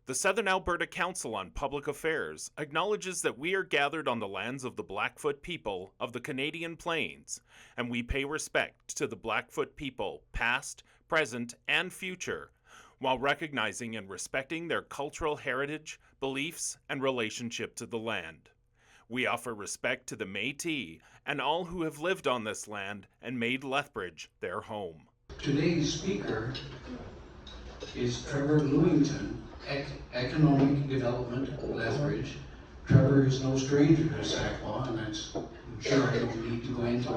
The Southern Alberta Council on Public Affairs acknowledges that we are gathered on the lands of the Blackfoot people of the Canadian Plains, and we pay respect to the Blackfoot people, past, present, and future, while recognizing and respecting their cultural heritage, beliefs, and relationship to the land. We offer respect to the Métis and all who have lived on this land and made Lethbridge their home. Today's speaker is Trevor Lewington, Economic Development, Lethbridge. Trevor is no stranger to Sacklaw, and I'm sure I don't need to go into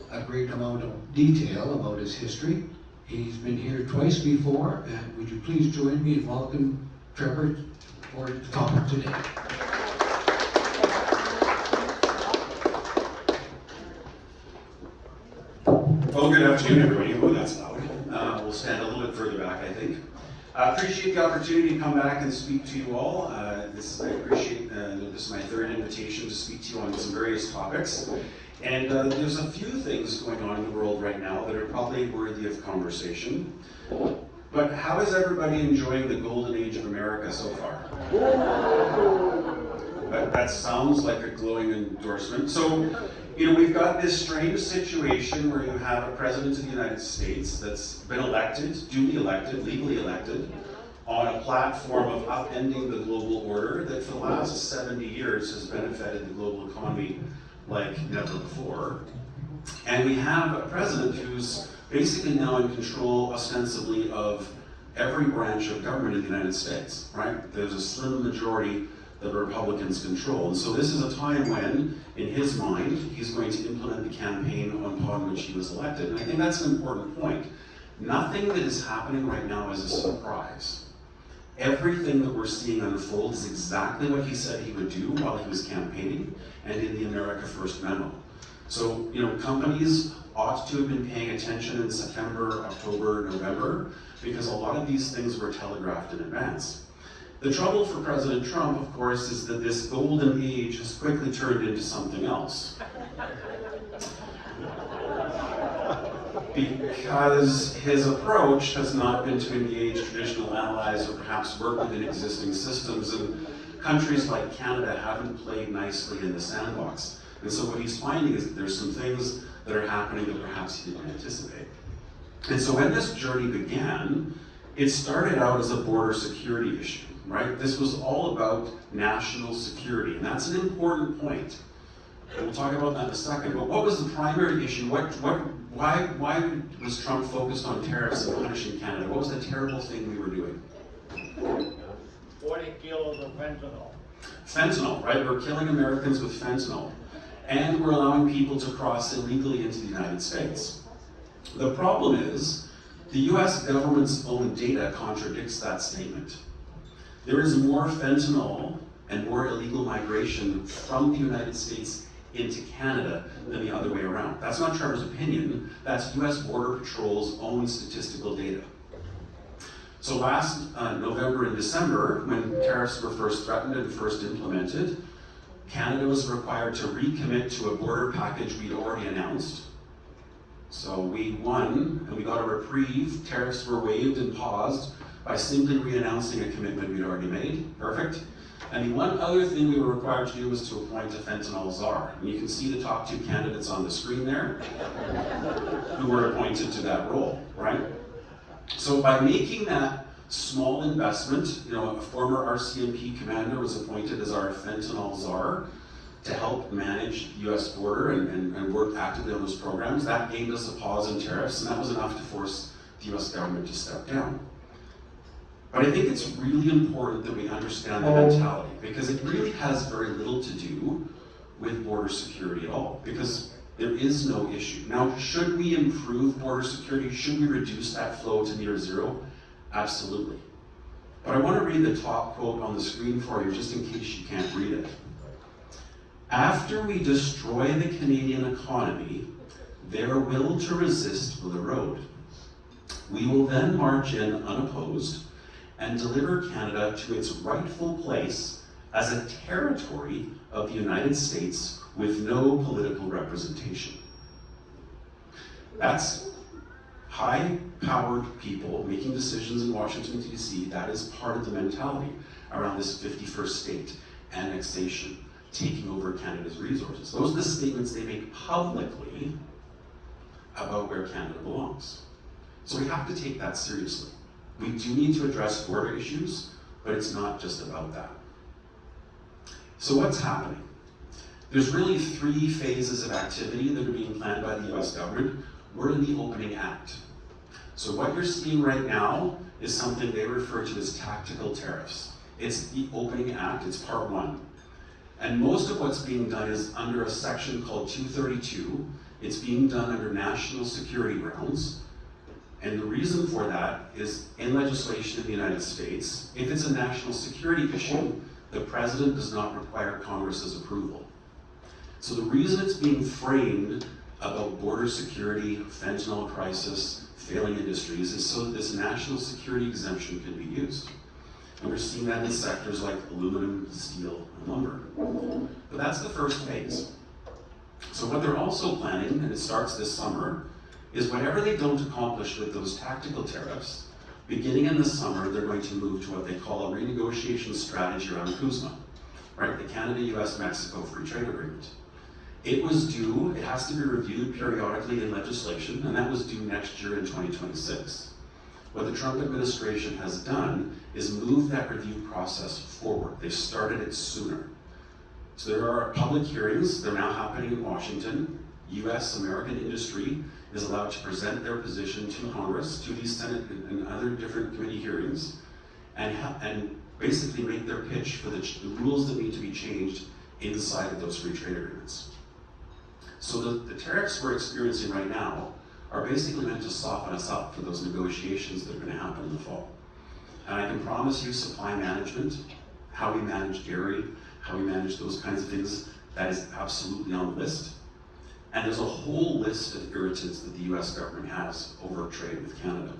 a great amount of detail about his history. He's been here twice before, and would you please join me in welcome Trevor for the topic today. Well, good afternoon, everybody. Oh, that's loud. We'll stand a little bit further back, I think. I appreciate the opportunity to come back and speak to you all. I appreciate this is my third invitation to speak to you on some various topics. And there's a few things going on in the world right now that are probably worthy of conversation. But how is everybody enjoying the golden age of America so far? That sounds like a glowing endorsement. So, we've got this strange situation where you have a president of the United States that's been elected, duly elected, legally elected, on a platform of upending the global order that for the last 70 years has benefited the global economy like never before. And we have a president who's basically now in control ostensibly of every branch of government in the United States, right? There's a slim majority that Republicans control. And so this is a time when, in his mind, he's going to implement the campaign upon which he was elected. And I think that's an important point. Nothing that is happening right now is a surprise. Everything that we're seeing unfold is exactly what he said he would do while he was campaigning and in the America First memo. So, companies ought to have been paying attention in September, October, November, because a lot of these things were telegraphed in advance. The trouble for President Trump, of course, is that this golden age has quickly turned into something else. Because his approach has not been to engage traditional allies or perhaps work within existing systems, and countries like Canada haven't played nicely in the sandbox. And so what he's finding is that there's some things that are happening that perhaps he didn't anticipate. And so when this journey began, it started out as a border security issue. Right? This was all about national security, and that's an important point. And we'll talk about that in a second. But what was the primary issue? Why was Trump focused on tariffs and punishing Canada? What was the terrible thing we were doing? 40 kilos of fentanyl. Fentanyl, right? We're killing Americans with fentanyl. And we're allowing people to cross illegally into the United States. The problem is, the US government's own data contradicts that statement. There is more fentanyl and more illegal migration from the United States into Canada than the other way around. That's not Trevor's opinion, that's US Border Patrol's own statistical data. So last November and December, when tariffs were first threatened and first implemented, Canada was required to recommit to a border package we'd already announced. So we won, and we got a reprieve. Tariffs were waived and paused by simply re-announcing a commitment we'd already made. Perfect. And the one other thing we were required to do was to appoint a fentanyl czar. And you can see the top two candidates on the screen there who were appointed to that role, right? So by making that small investment, a former RCMP commander was appointed as our fentanyl czar to help manage the US border and work actively on those programs. That gained us a pause in tariffs, and that was enough to force the US government to step down. But I think it's really important that we understand the mentality, because it really has very little to do with border security at all, because there is no issue. Now, should we improve border security? Should we reduce that flow to near zero? Absolutely. But I want to read the top quote on the screen for you, just in case you can't read it. After we destroy the Canadian economy, their will to resist will erode. We will then march in unopposed and deliver Canada to its rightful place as a territory of the United States with no political representation. That's high-powered people making decisions in Washington, D.C. That is part of the mentality. around this 51st state, annexation, taking over Canada's resources. Those are the statements they make publicly about where Canada belongs. So we have to take that seriously. We do need to address border issues, but it's not just about that. So what's happening? There's really 3 phases of activity that are being planned by the US government. We're in the opening act. So what you're seeing right now is something they refer to as tactical tariffs. It's the opening act, it's part 1. And most of what's being done is under a section called 232. It's being done under national security grounds. And the reason for that is in legislation in the United States, if it's a national security issue, the president does not require Congress's approval. So the reason it's being framed about border security, fentanyl crisis, failing industries is so that this national security exemption can be used. And we're seeing that in sectors like aluminum, steel, and lumber. But that's the first phase. So what they're also planning, and it starts this summer, is whatever they don't accomplish with those tactical tariffs, beginning in the summer, they're going to move to what they call a renegotiation strategy around CUSMA, right? The Canada-US-Mexico Free Trade Agreement. It was due, it has to be reviewed periodically in legislation, and that was due next year in 2026. What the Trump administration has done is move that review process forward. They've started it sooner. So there are public hearings, they're now happening in Washington. US American industry is allowed to present their position to Congress, to the Senate and other different committee hearings, and basically make their pitch for the rules that need to be changed inside of those free trade agreements. So the tariffs we're experiencing right now are basically meant to soften us up for those negotiations that are going to happen in the fall. And I can promise you supply management, how we manage dairy, how we manage those kinds of things, that is absolutely on the list. And there's a whole list of irritants that the US government has over trade with Canada.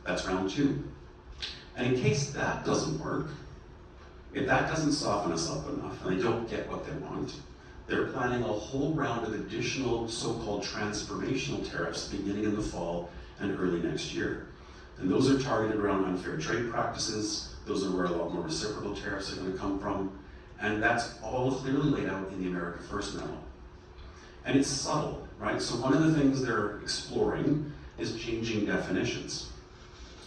That's round 2. And in case that doesn't work, if that doesn't soften us up enough and they don't get what they want, they're planning a whole round of additional so-called transformational tariffs beginning in the fall and early next year. And those are targeted around unfair trade practices. Those are where a lot more reciprocal tariffs are going to come from. And that's all clearly laid out in the America First memo. And it's subtle, right? So one of the things they're exploring is changing definitions.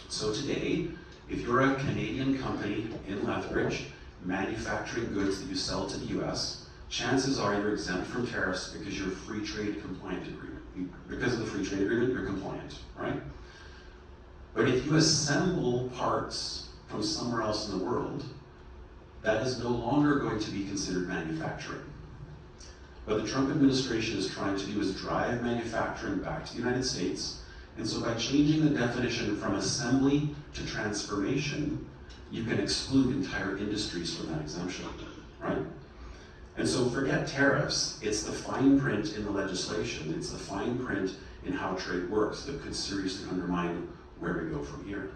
So today, if you're a Canadian company in Lethbridge manufacturing goods that you sell to the US, chances are you're exempt from tariffs because you're a free trade compliant agreement. Because of the free trade agreement, you're compliant, right? But if you assemble parts from somewhere else in the world, that is no longer going to be considered manufacturing. What the Trump administration is trying to do is drive manufacturing back to the United States. And so by changing the definition from assembly to transformation, you can exclude entire industries from that exemption, right? And so forget tariffs, it's the fine print in the legislation, it's the fine print in how trade works that could seriously undermine where we go from here.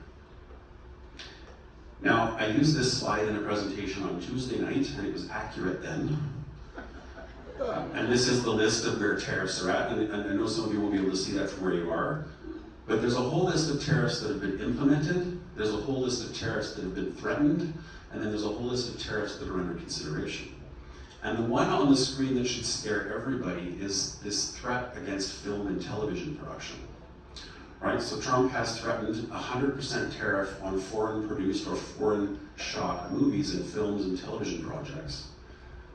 Now, I used this slide in a presentation on Tuesday night, and it was accurate then. And this is the list of where tariffs are at, and I know some of you won't be able to see that from where you are, but there's a whole list of tariffs that have been implemented, there's a whole list of tariffs that have been threatened, and then there's a whole list of tariffs that are under consideration. And the one on the screen that should scare everybody is this threat against film and television production. Right, so Trump has threatened 100% tariff on foreign produced or foreign shot movies and films and television projects.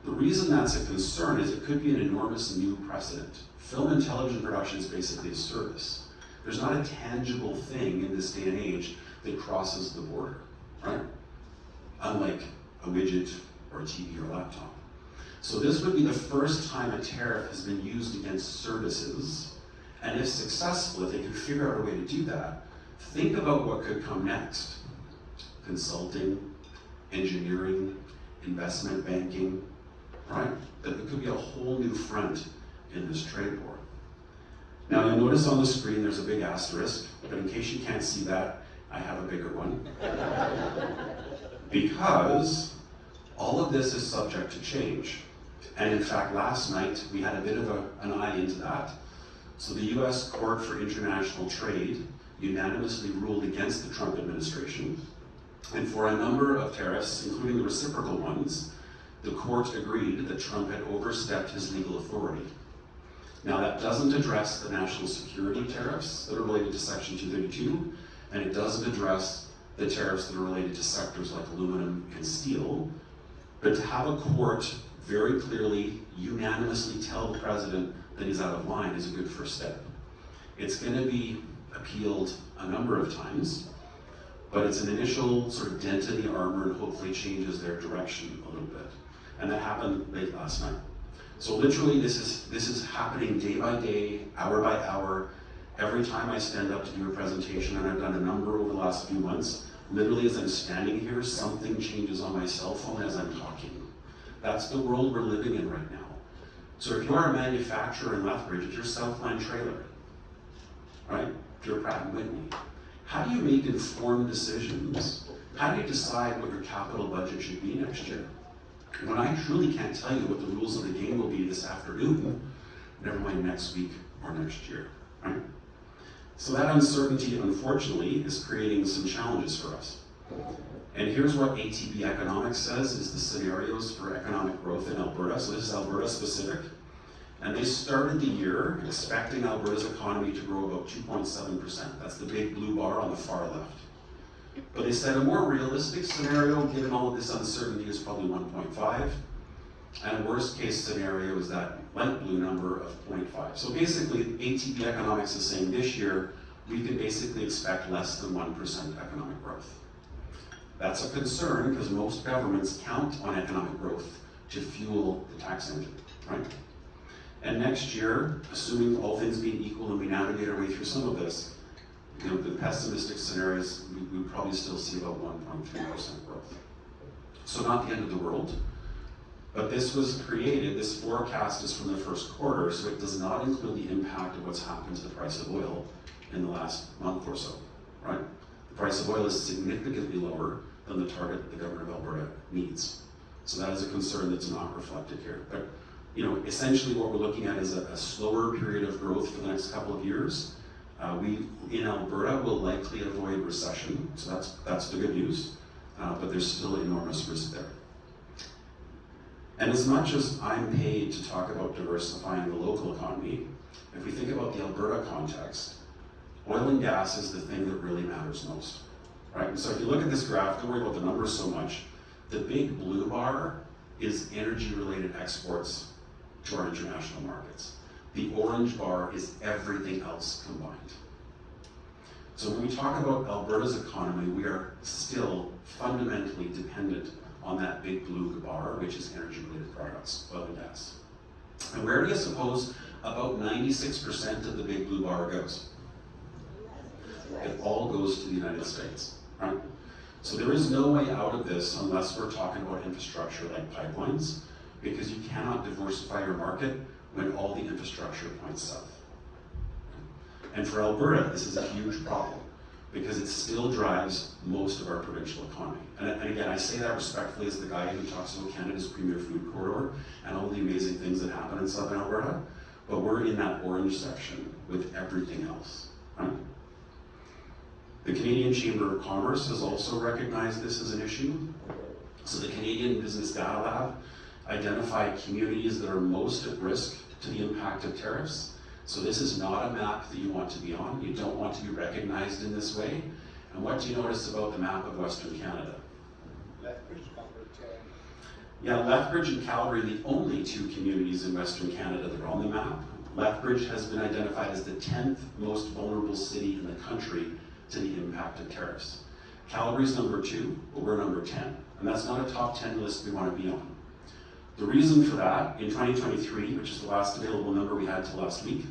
The reason that's a concern is it could be an enormous new precedent. Film and television production is basically a service. There's not a tangible thing in this day and age that crosses the border, right? Unlike a widget or a TV or a laptop. So this would be the first time a tariff has been used against services. And if successful, if they could figure out a way to do that, think about what could come next. Consulting, engineering, investment banking, right? That there could be a whole new front in this trade war. Now you'll notice on the screen there's a big asterisk, but in case you can't see that, I have a bigger one. Because all of this is subject to change. And in fact, last night we had a bit of an eye into that. So the US Court for International Trade unanimously ruled against the Trump administration. And for a number of tariffs, including the reciprocal ones, the court agreed that Trump had overstepped his legal authority. Now that doesn't address the national security tariffs that are related to Section 232, and it doesn't address the tariffs that are related to sectors like aluminum and steel. But to have a court very clearly, unanimously tell the president that he's out of line is a good first step. It's going to be appealed a number of times, but it's an initial sort of dent in the armor and hopefully changes their direction a little bit. And that happened late last night. So literally this is happening day by day, hour by hour. Every time I stand up to do a presentation, and I've done a number over the last few months, literally as I'm standing here, something changes on my cell phone as I'm talking. That's the world we're living in right now. So if you're a manufacturer in Lethbridge, if you're Southland Trailer, right? If you're Pratt & Whitney, how do you make informed decisions? How do you decide what your capital budget should be next year? When I truly can't tell you what the rules of the game will be this afternoon, never mind next week or next year, right? So that uncertainty, unfortunately, is creating some challenges for us. And here's what ATB Economics says is the scenarios for economic growth in Alberta. So this is Alberta specific. And they started the year expecting Alberta's economy to grow about 2.7%. That's the big blue bar on the far left. But they said a more realistic scenario, given all of this uncertainty, is probably 1.5. And a worst case scenario is that light blue number of 0.5. So basically, ATB Economics is saying this year, we can basically expect less than 1% economic growth. That's a concern because most governments count on economic growth to fuel the tax engine, right? And next year, assuming all things being equal and we navigate our way through some of this, you know, the pessimistic scenarios, we would probably still see about 1.3% growth. So not the end of the world, but this was created, this forecast is from the first quarter, so it does not include the impact of what's happened to the price of oil in the last month or so, right? The price of oil is significantly lower than the target that the government of Alberta needs. So that is a concern that's not reflected here. But you know, essentially what we're looking at is a slower period of growth for the next couple of years. We, in Alberta, will likely avoid recession, so that's the good news, but there's still enormous risk there. And as much as I'm paid to talk about diversifying the local economy, if we think about the Alberta context, oil and gas is the thing that really matters most, right? And so if you look at this graph, don't worry about the numbers so much. The big blue bar is energy-related exports to our international markets. The orange bar is everything else combined. So when we talk about Alberta's economy, we are still fundamentally dependent on that big blue bar, which is energy-related products, oil and gas. And where do you suppose about 96% of the big blue bar goes? It all goes to the United States, right? So there is no way out of this unless we're talking about infrastructure like pipelines, because you cannot diversify your market when all the infrastructure points south. And for Alberta, this is a huge problem because it still drives most of our provincial economy. And again, I say that respectfully as the guy who talks about Canada's premier food corridor and all the amazing things that happen in southern Alberta, but we're in that orange section with everything else, right? The Canadian Chamber of Commerce has also recognized this as an issue. So the Canadian Business Data Lab identified communities that are most at risk to the impact of tariffs. So this is not a map that you want to be on. You don't want to be recognized in this way. And what do you notice about the map of Western Canada? Lethbridge, Alberta. Yeah, Lethbridge and Calgary are the only two communities in Western Canada that are on the map. Lethbridge has been identified as the 10th most vulnerable city in the country to the impact of tariffs. Calgary's number 2, but we're number 10. And that's not a top 10 list we want to be on. The reason for that, in 2023, which is the last available number we had till last week,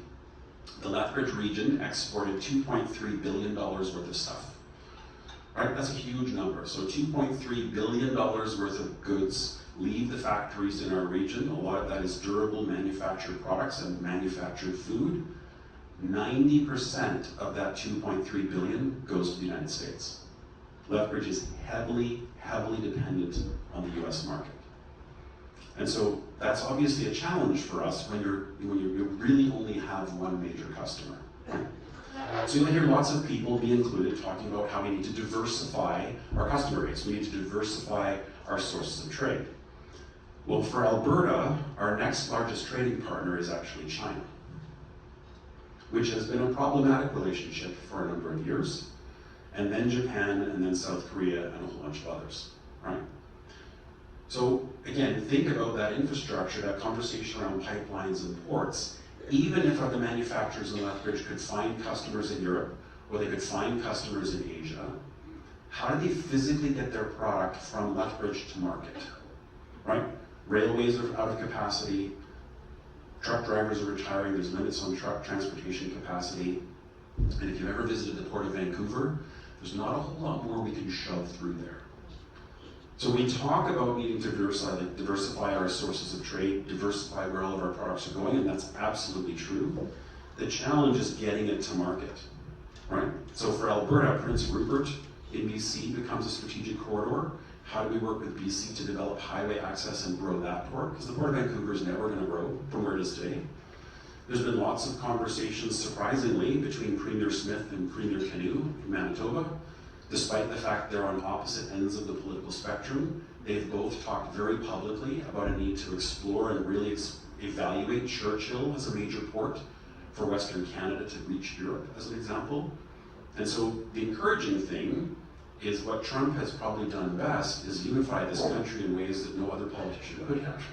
the Lethbridge region exported $2.3 billion worth of stuff. Right, that's a huge number. So $2.3 billion worth of goods leave the factories in our region. A lot of that is durable manufactured products and manufactured food. 90% of that 2.3 billion goes to the United States. Lethbridge is heavily, heavily dependent on the US market. And so that's obviously a challenge for us when you really only have one major customer. Right? So you'll hear lots of people, me included, talking about how we need to diversify our customer base. We need to diversify our sources of trade. Well, for Alberta, our next largest trading partner is actually China, which has been a problematic relationship for a number of years, and then Japan, and then South Korea, and a whole bunch of others, right? So again, think about that infrastructure, that conversation around pipelines and ports. Even if the manufacturers in Lethbridge could find customers in Europe, or they could find customers in Asia, how do they physically get their product from Lethbridge to market, right? Railways are out of capacity, truck drivers are retiring, there's limits on truck transportation capacity, and if you've ever visited the Port of Vancouver, there's not a whole lot more we can shove through there. So we talk about needing to diversify our sources of trade, diversify where all of our products are going, and that's absolutely true. The challenge is getting it to market, right? So for Alberta, Prince Rupert in BC becomes a strategic corridor. How do we work with BC to develop highway access and grow that port? Because the Port of Vancouver is never going to grow from where it is today. There's been lots of conversations, surprisingly, between Premier Smith and Premier Canoe in Manitoba. Despite the fact they're on opposite ends of the political spectrum, they've both talked very publicly about a need to explore and really evaluate Churchill as a major port for Western Canada to reach Europe, as an example. And so the encouraging thing is what Trump has probably done best is unify this country in ways that no other politician could have.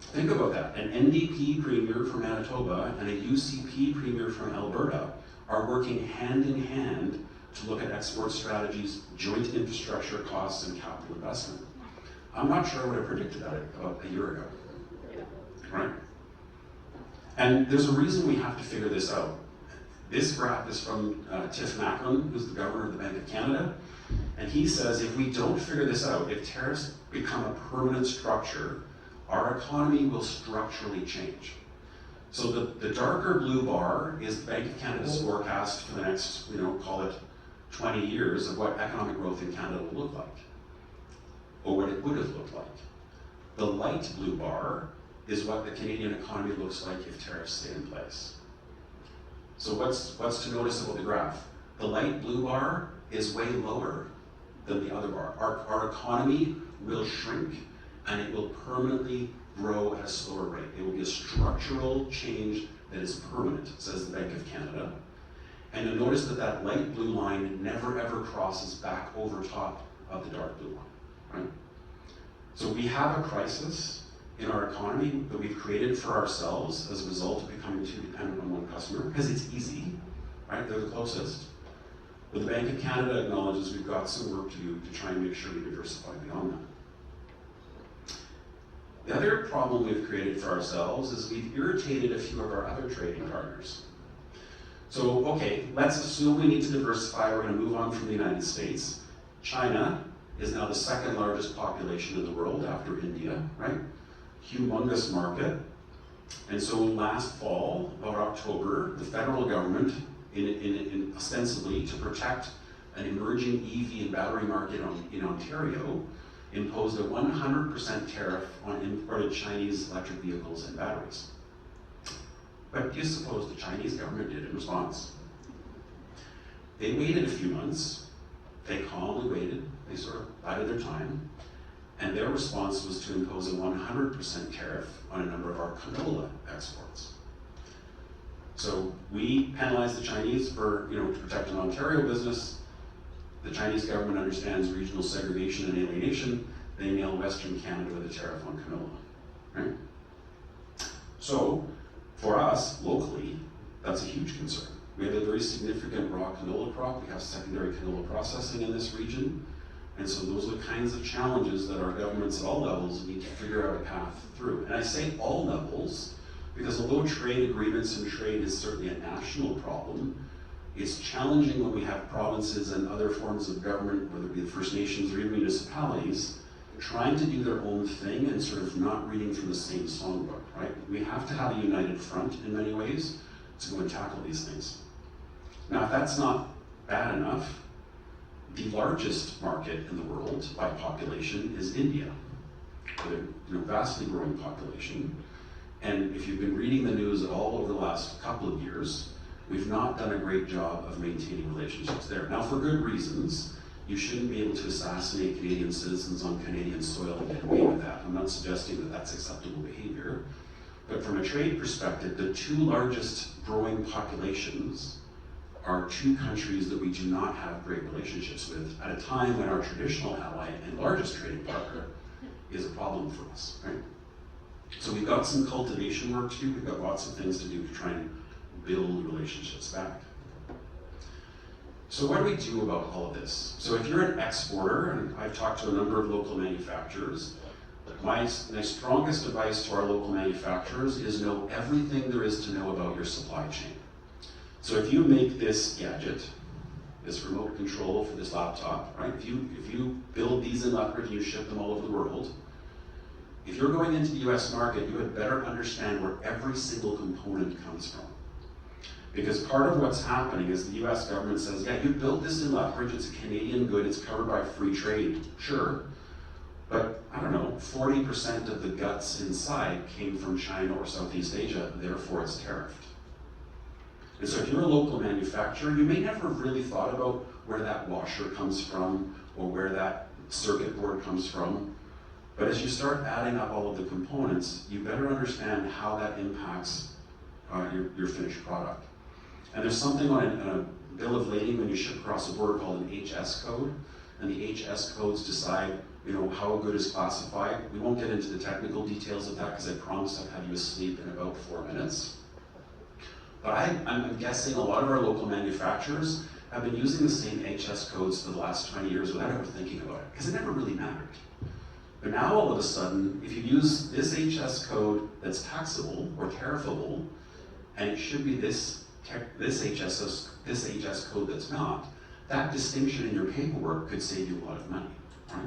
Think about that. An NDP premier from Manitoba and a UCP premier from Alberta are working hand in hand to look at export strategies, joint infrastructure costs, and capital investment. I'm not sure I would have predicted that about a year ago, right? And there's a reason we have to figure this out. This graph is from Tiff Macklin, who's the governor of the Bank of Canada, and he says if we don't figure this out, if tariffs become a permanent structure, our economy will structurally change. So the darker blue bar is the Bank of Canada's forecast for the next, call it 20 years of what economic growth in Canada will look like, or what it would have looked like. The light blue bar is what the Canadian economy looks like if tariffs stay in place. So what's to notice about the graph? The light blue bar is way lower than the other bar. Our economy will shrink, and it will permanently grow at a slower rate. It will be a structural change that is permanent, says the Bank of Canada. And you'll notice that light blue line never ever crosses back over top of the dark blue line, right? So we have a crisis in our economy that we've created for ourselves as a result of becoming too dependent on one customer, because it's easy, right? They're the closest. But the Bank of Canada acknowledges we've got some work to do to try and make sure we diversify beyond that. The other problem we've created for ourselves is we've irritated a few of our other trading partners. So, okay, let's assume we need to diversify, we're going to move on from the United States. China is now the second largest population in the world after India, right? Humongous market. And so last fall, about October, the federal government, in ostensibly to protect an emerging EV and battery market in Ontario, imposed a 100% tariff on imported Chinese electric vehicles and batteries. What do you suppose the Chinese government did in response? They waited a few months, they calmly waited, they sort of bided their time, and their response was to impose a 100% tariff on a number of our canola exports. So we penalize the Chinese for, to protect an Ontario business. The Chinese government understands regional segregation and alienation. They nail Western Canada with a tariff on canola, right? So for us, locally, that's a huge concern. We have a very significant raw canola crop. We have secondary canola processing in this region. And so those are the kinds of challenges that our governments at all levels need to figure out a path through. And I say all levels, because although trade agreements and trade is certainly a national problem, it's challenging when we have provinces and other forms of government, whether it be the First Nations or even municipalities, trying to do their own thing and sort of not reading from the same songbook, right? We have to have a united front in many ways to go and tackle these things. Now, if that's not bad enough, the largest market in the world by population is India, with a vastly growing population. And if you've been reading the news at all over the last couple of years, We've not done a great job of maintaining relationships there. Now, for good reasons. You shouldn't be able to assassinate Canadian citizens on Canadian soil and get away with that. I'm not suggesting that that's acceptable behavior. But from a trade perspective, the two largest growing populations are two countries that we do not have great relationships with at a time when our traditional ally and largest trading partner is a problem for us, right? So we've got some cultivation work to do. We've got lots of things to do to try and build relationships back. So what do we do about all of this? So if you're an exporter, and I've talked to a number of local manufacturers, my strongest advice to our local manufacturers is know everything there is to know about your supply chain. So if you make this gadget, this remote control for this laptop, right? If you build these in Lethbridge and you ship them all over the world, if you're going into the US market, you had better understand where every single component comes from. Because part of what's happening is the US government says, yeah, you built this in Lethbridge, it's a Canadian good, it's covered by free trade, sure. But, I don't know, 40% of the guts inside came from China or Southeast Asia, therefore it's tariffed. And so if you're a local manufacturer, you may never have really thought about where that washer comes from or where that circuit board comes from. But as you start adding up all of the components, you better understand how that impacts your finished product. And there's something on a bill of lading when you ship across the border called an HS code, and the HS codes decide, how a good is classified. We won't get into the technical details of that because I promise I'd have you asleep in about 4 minutes. But I'm guessing a lot of our local manufacturers have been using the same HS codes for the last 20 years without ever thinking about it, because it never really mattered. But now all of a sudden, if you use this HS code that's taxable or tariffable, and it should be this HS code that's not, that distinction in your paperwork could save you a lot of money, right?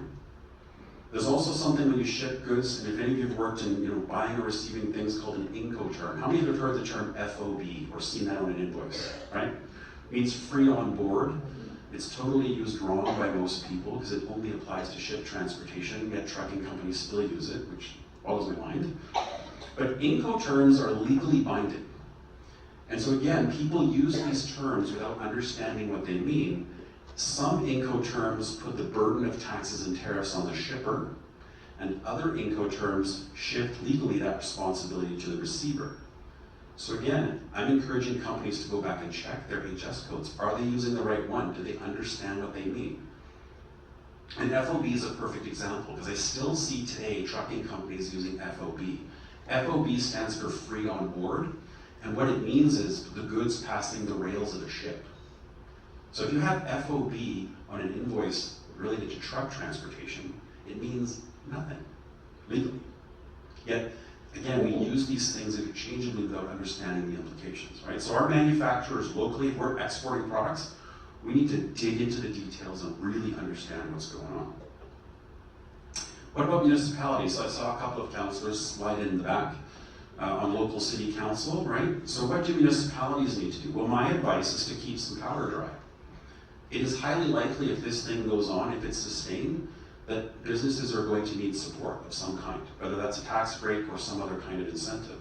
There's also something when you ship goods, and if any of you have worked in buying or receiving things called an Incoterm. How many of you have heard the term FOB or seen that on an invoice, right? It means free on board. It's totally used wrong by most people because it only applies to ship transportation, yet trucking companies still use it, which boggles my mind. But Incoterms are legally binding. And so again, people use these terms without understanding what they mean. Some Incoterms put the burden of taxes and tariffs on the shipper, and other Incoterms shift legally that responsibility to the receiver. So again, I'm encouraging companies to go back and check their HS codes. Are they using the right one? Do they understand what they mean? And FOB is a perfect example, because I still see today trucking companies using FOB. FOB stands for free on board, and what it means is the goods passing the rails of a ship. So if you have FOB on an invoice related to truck transportation, it means nothing, legally. Yet, again, we use these things interchangeably without understanding the implications, right? So our manufacturers locally, if we're exporting products, we need to dig into the details and really understand what's going on. What about municipalities? So I saw a couple of councillors slide in the back on local city council, right? So what do municipalities need to do? Well, my advice is to keep some powder dry. It is highly likely if this thing goes on, if it's sustained, that businesses are going to need support of some kind, whether that's a tax break or some other kind of incentive.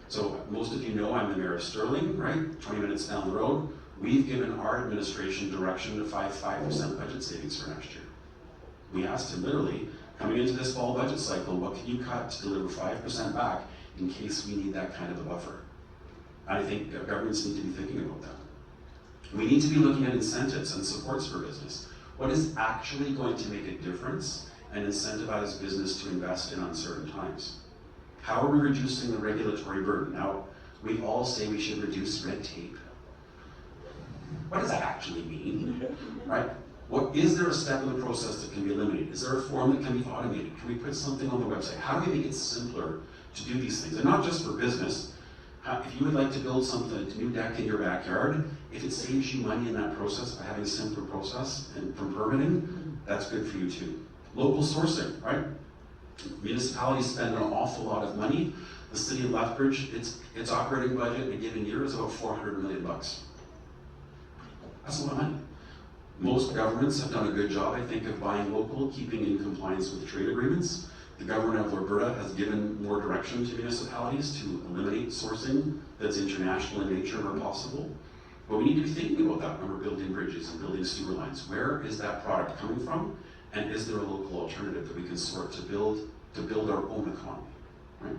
So most of you know I'm the mayor of Sterling, right? 20 minutes down the road. We've given our administration direction to 5% budget savings for next year. We asked him literally, coming into this fall budget cycle, what can you cut to deliver 5% back in case we need that kind of a buffer? And I think governments need to be thinking about that. We need to be looking at incentives and supports for business. What is actually going to make a difference and incentivize business to invest in uncertain times? How are we reducing the regulatory burden? Now, we all say we should reduce red tape. What does that actually mean, right? Is there a step in the process that can be eliminated? Is there a form that can be automated? Can we put something on the website? How do we make it simpler to do these things? And not just for business. If you would like to build something, a new deck in your backyard, if it saves you money in that process by having a simpler process and from permitting, that's good for you too. Local sourcing, right? Municipalities spend an awful lot of money. The city of Lethbridge, its operating budget in a given year is about $400 million. That's a lot of money. Most governments have done a good job, I think, of buying local, keeping in compliance with trade agreements. The government of Alberta has given more direction to municipalities to eliminate sourcing that's international in nature where possible. But we need to be thinking about that when we're building bridges and building sewer lines. Where is that product coming from? And is there a local alternative that we can sort to build our own economy, right?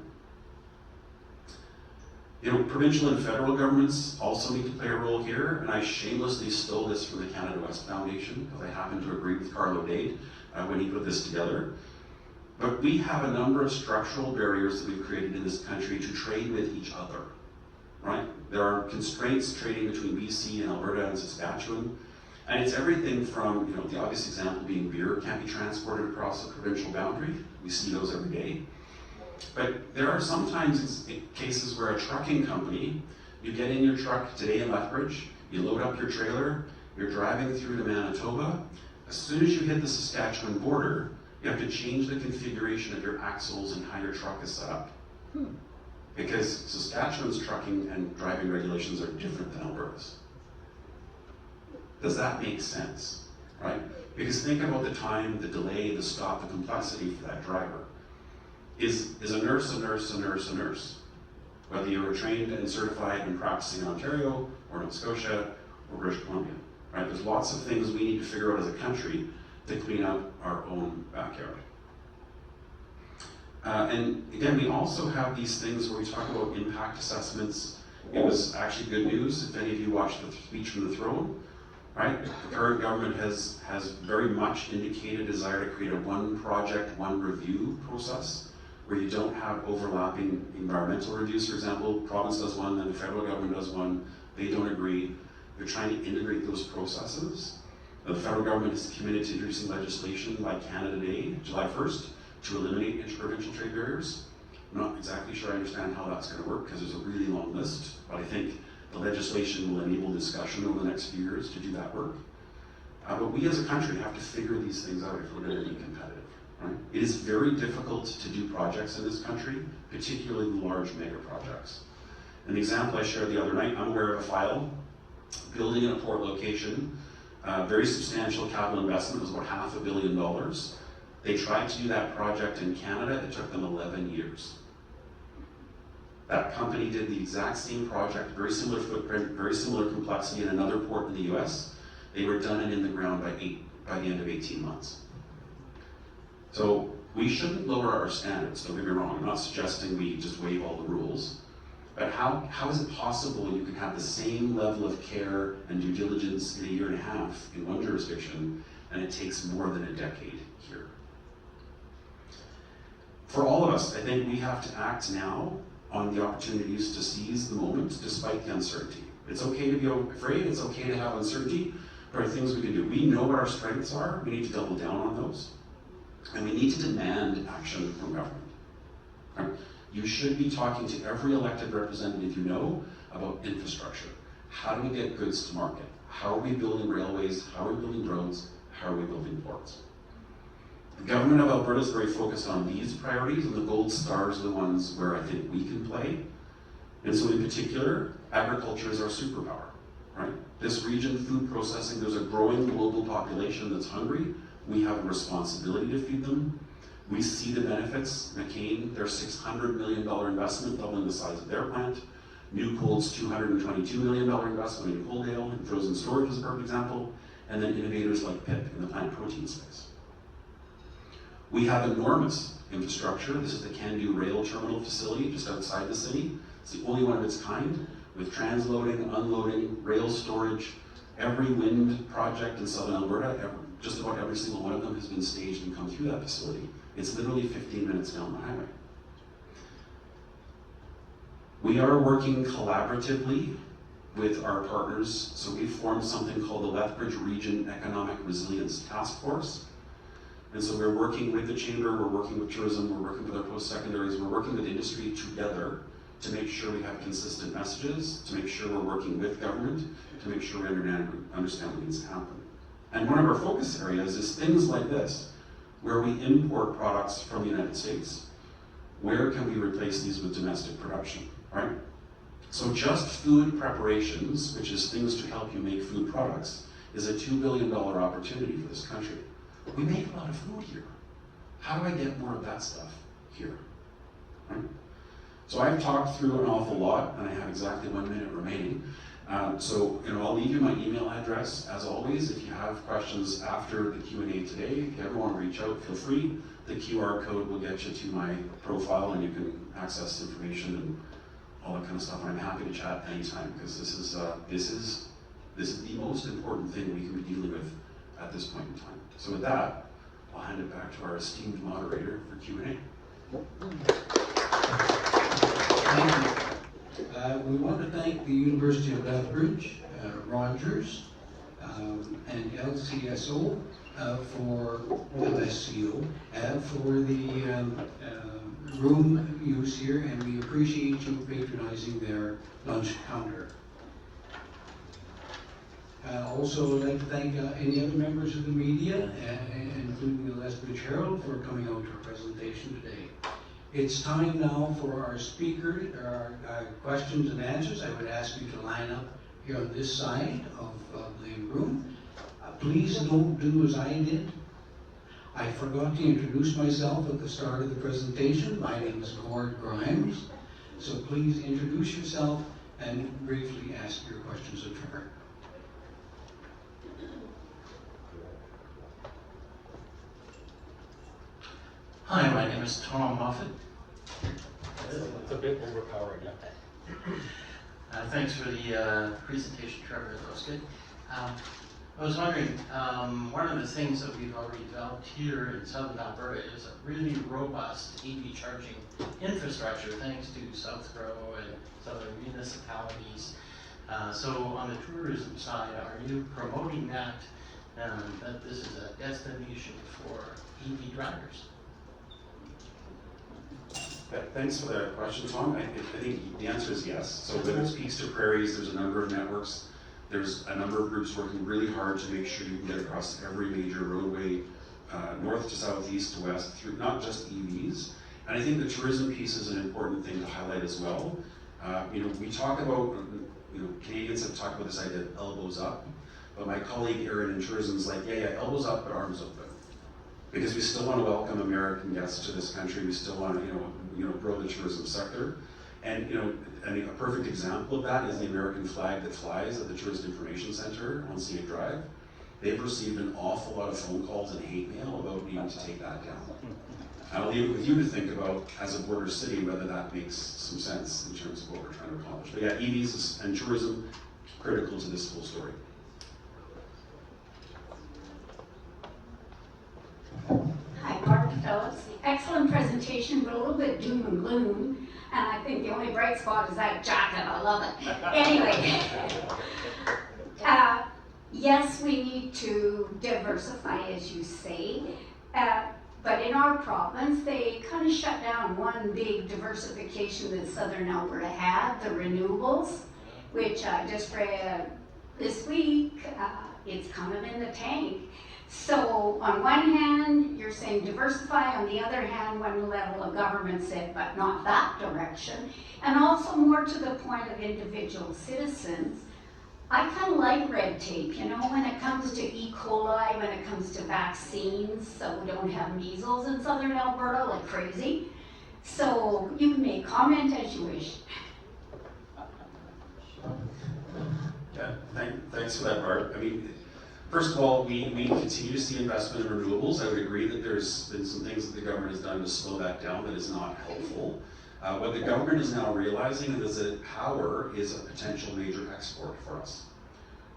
You know, provincial and federal governments also need to play a role here, and I shamelessly stole this from the Canada West Foundation because I happen to agree with Carlo Dade when he put this together. But we have a number of structural barriers that we've created in this country to trade with each other, right? There are constraints trading between BC and Alberta and Saskatchewan, and it's everything from, you know, the obvious example being beer can't be transported across a provincial boundary. We see those every day. But there are sometimes cases where a trucking company, you get in your truck today in Lethbridge, you load up your trailer, you're driving through to Manitoba. As soon as you hit the Saskatchewan border, you have to change the configuration of your axles and how your truck is set up. Because Saskatchewan's trucking and driving regulations are different than Alberta's. Does that make sense, right? Because think about the time, the delay, the stop, the complexity for that driver. Is a nurse a nurse a nurse a nurse? Whether you were trained and certified and practicing in Ontario or Nova Scotia or British Columbia, right? There's lots of things we need to figure out as a country to clean up our own backyard. And again, we also have these things where we talk about impact assessments. It was actually good news if any of you watched the speech from the throne, right? The current government has very much indicated a desire to create a one project, one review process where you don't have overlapping environmental reviews, for example. Province does one, then the federal government does one. They don't agree. They're trying to integrate those processes. The federal government is committed to introducing legislation by Canada Day, July 1st, to eliminate interprovincial trade barriers. I'm not exactly sure I understand how that's going to work because there's a really long list, but I think the legislation will enable discussion over the next few years to do that work. But we as a country have to figure these things out if we're going to be competitive. Right? It is very difficult to do projects in this country, particularly large mega projects. An example I shared the other night, I'm aware of a file, building in a port location, very substantial capital investment, it was about $500 million. They tried to do that project in Canada, it took them 11 years. That company did the exact same project, very similar footprint, very similar complexity in another port in the US. They were done and in the ground by the end of 18 months. So we shouldn't lower our standards, don't get me wrong. I'm not suggesting we just waive all the rules, but how is it possible you can have the same level of care and due diligence in a year and a half in one jurisdiction, and it takes more than a decade here? For all of us, I think we have to act now on the opportunities to seize the moment despite the uncertainty. It's okay to be afraid, it's okay to have uncertainty. There are things we can do. We know what our strengths are, we need to double down on those. And we need to demand action from government. Right? You should be talking to every elected representative you know about infrastructure. How do we get goods to market? How are we building railways? How are we building roads? How are we building ports? The government of Alberta is very focused on these priorities, and the gold stars are the ones where I think we can play. And so in particular, agriculture is our superpower, right? This region, food processing, there's a growing global population that's hungry. We have a responsibility to feed them. We see the benefits. McCain, their $600 million investment, doubling the size of their plant. New Cold's $222 million investment in Coaldale, and frozen storage is a perfect example. And then innovators like PIP in the plant protein space. We have enormous infrastructure. This is the Can-Do rail terminal facility just outside the city. It's the only one of its kind, with transloading, unloading, rail storage. Every wind project in southern Alberta, just about every single one of them has been staged and come through that facility. It's literally 15 minutes down the highway. We are working collaboratively with our partners. So we formed something called the Lethbridge Region Economic Resilience Task Force. And so we're working with the Chamber, we're working with tourism, we're working with our post-secondaries, we're working with industry together to make sure we have consistent messages, to make sure we're working with government, to make sure we understand what needs to happen. And one of our focus areas is things like this, where we import products from the United States. Where can we replace these with domestic production, right? So just food preparations, which is things to help you make food products, is a $2 billion opportunity for this country. We make a lot of food here. How do I get more of that stuff here? Right? So I've talked through an awful lot, and I have exactly 1 minute remaining. So I'll leave you my email address as always. If you have questions after the Q&A today, if you ever want to reach out, feel free. The QR code will get you to my profile, and you can access information and all that kind of stuff. I'm happy to chat anytime, because this is the most important thing we can be dealing with at this point in time. So with that, I'll hand it back to our esteemed moderator for Q&A. Thank you. We want to thank the University of Lethbridge, Rogers, and LCSO for LSCO for the room use here, and we appreciate you patronizing their lunch counter. Also, I'd like to thank any other members of the media, including the Lethbridge Herald, for coming out to our presentation today. It's time now for our speakers, our questions and answers. I would ask you to line up here on this side of the room. Please don't do as I did. I forgot to introduce myself at the start of the presentation. My name is Gord Grimes. So please introduce yourself and briefly ask your questions of Trevor. Hi, my name is Tom Moffat. It's a bit overpowering. Thanks for the presentation, Trevor. That was good. I was wondering, one of the things that we've already developed here in southern Alberta is a really robust EV charging infrastructure, thanks to SouthGrow and southern municipalities. So on the tourism side, are you promoting that this is a destination for EV drivers? Thanks for that question, Tom. I think the answer is yes. So whether it's Peaks to Prairies, there's a number of networks. There's a number of groups working really hard to make sure you can get across every major roadway, north to south, east to west, through not just EVs. And I think the tourism piece is an important thing to highlight as well. We talk about, Canadians have talked about this idea of elbows up, but my colleague Erin in tourism is like, yeah, elbows up, but arms open. Because we still want to welcome American guests to this country. We still want to, grow the tourism sector. And, a perfect example of that is the American flag that flies at the Tourist Information Center on Scenic Drive. They've received an awful lot of phone calls and hate mail about needing to take that down. I'll leave it with you to think about, as a border city, whether that makes some sense in terms of what we're trying to accomplish. But yeah, EVs and tourism, critical to this whole story. Hi, Barbara Phillips. Excellent presentation, but a little bit doom and gloom. And I think the only bright spot is that jacket. I love it. Anyway, yes, we need to diversify, as you say. But in our province, they kind of shut down one big diversification that Southern Alberta had, the renewables, which I just read this week. It's kind of in the tank. So on one hand, you're saying diversify, on the other hand, one level of government said, but not that direction. And also more to the point of individual citizens, I kind of like red tape, when it comes to E. coli, when it comes to vaccines, so we don't have measles in Southern Alberta like crazy. So you may comment as you wish. Yeah, thanks for that, Barb. First of all, we continue to see investment in renewables. I would agree that there's been some things that the government has done to slow that down that is not helpful. What the government is now realizing is that power is a potential major export for us,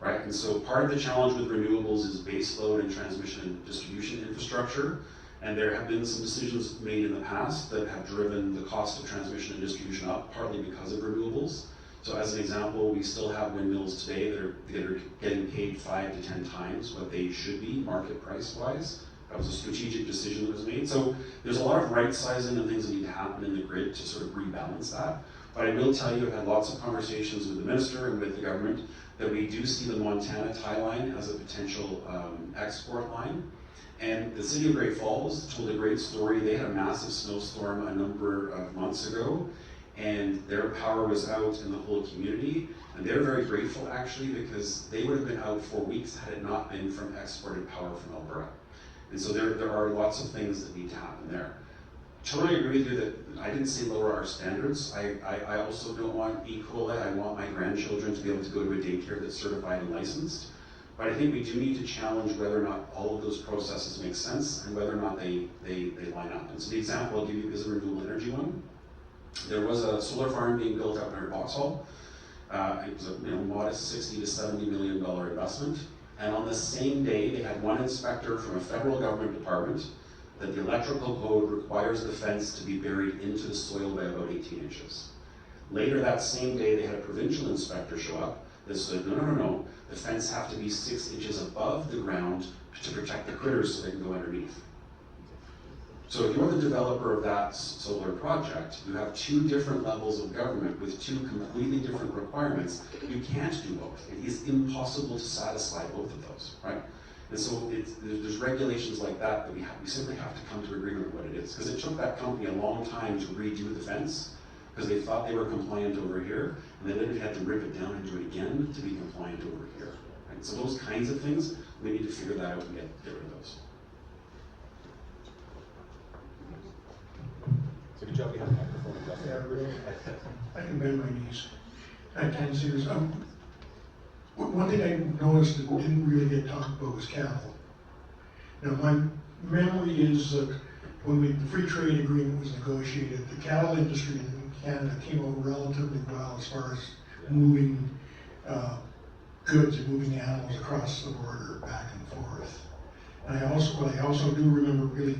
right? And so part of the challenge with renewables is base load and transmission and distribution infrastructure. And there have been some decisions made in the past that have driven the cost of transmission and distribution up, partly because of renewables. So as an example, we still have windmills today that are getting paid 5 to 10 times what they should be market price wise. That was a strategic decision that was made. So there's a lot of right sizing and things that need to happen in the grid to sort of rebalance that. But I will tell you, I've had lots of conversations with the minister and with the government that we do see the Montana tie line as a potential export line. And the city of Great Falls told a great story. They had a massive snowstorm a number of months ago, and their power was out in the whole community. And they're very grateful, actually, because they would have been out for weeks had it not been from exported power from Alberta. And so there are lots of things that need to happen there. Totally agree with you that I didn't say lower our standards. I also don't want E. coli. I want my grandchildren to be able to go to a daycare that's certified and licensed. But I think we do need to challenge whether or not all of those processes make sense and whether or not they line up. And so the example I'll give you is a renewable energy one. There was a solar farm being built out near Vauxhall. It was a modest $60 to $70 million investment. And on the same day, they had one inspector from a federal government department that the electrical code requires the fence to be buried into the soil by about 18 inches. Later that same day, they had a provincial inspector show up that said, no, the fence have to be 6 inches above the ground to protect the critters so they can go underneath. So if you're the developer of that solar project, you have two different levels of government with two completely different requirements. You can't do both. It is impossible to satisfy both of those, right? And so there's regulations like that we simply have to come to agreement with what it is. Because it took that company a long time to redo the fence because they thought they were compliant over here, and they literally had to rip it down and do it again to be compliant over here. Right? So those kinds of things, we need to figure that out and get rid of those. So good job you have a microphone. Yeah, really. I can bend my knees. I can see this. One thing I noticed that didn't really get talked about was cattle. Now, my memory is that when the free trade agreement was negotiated, the cattle industry in Canada came out relatively well as far as moving goods and moving animals across the border back and forth. And I also do remember really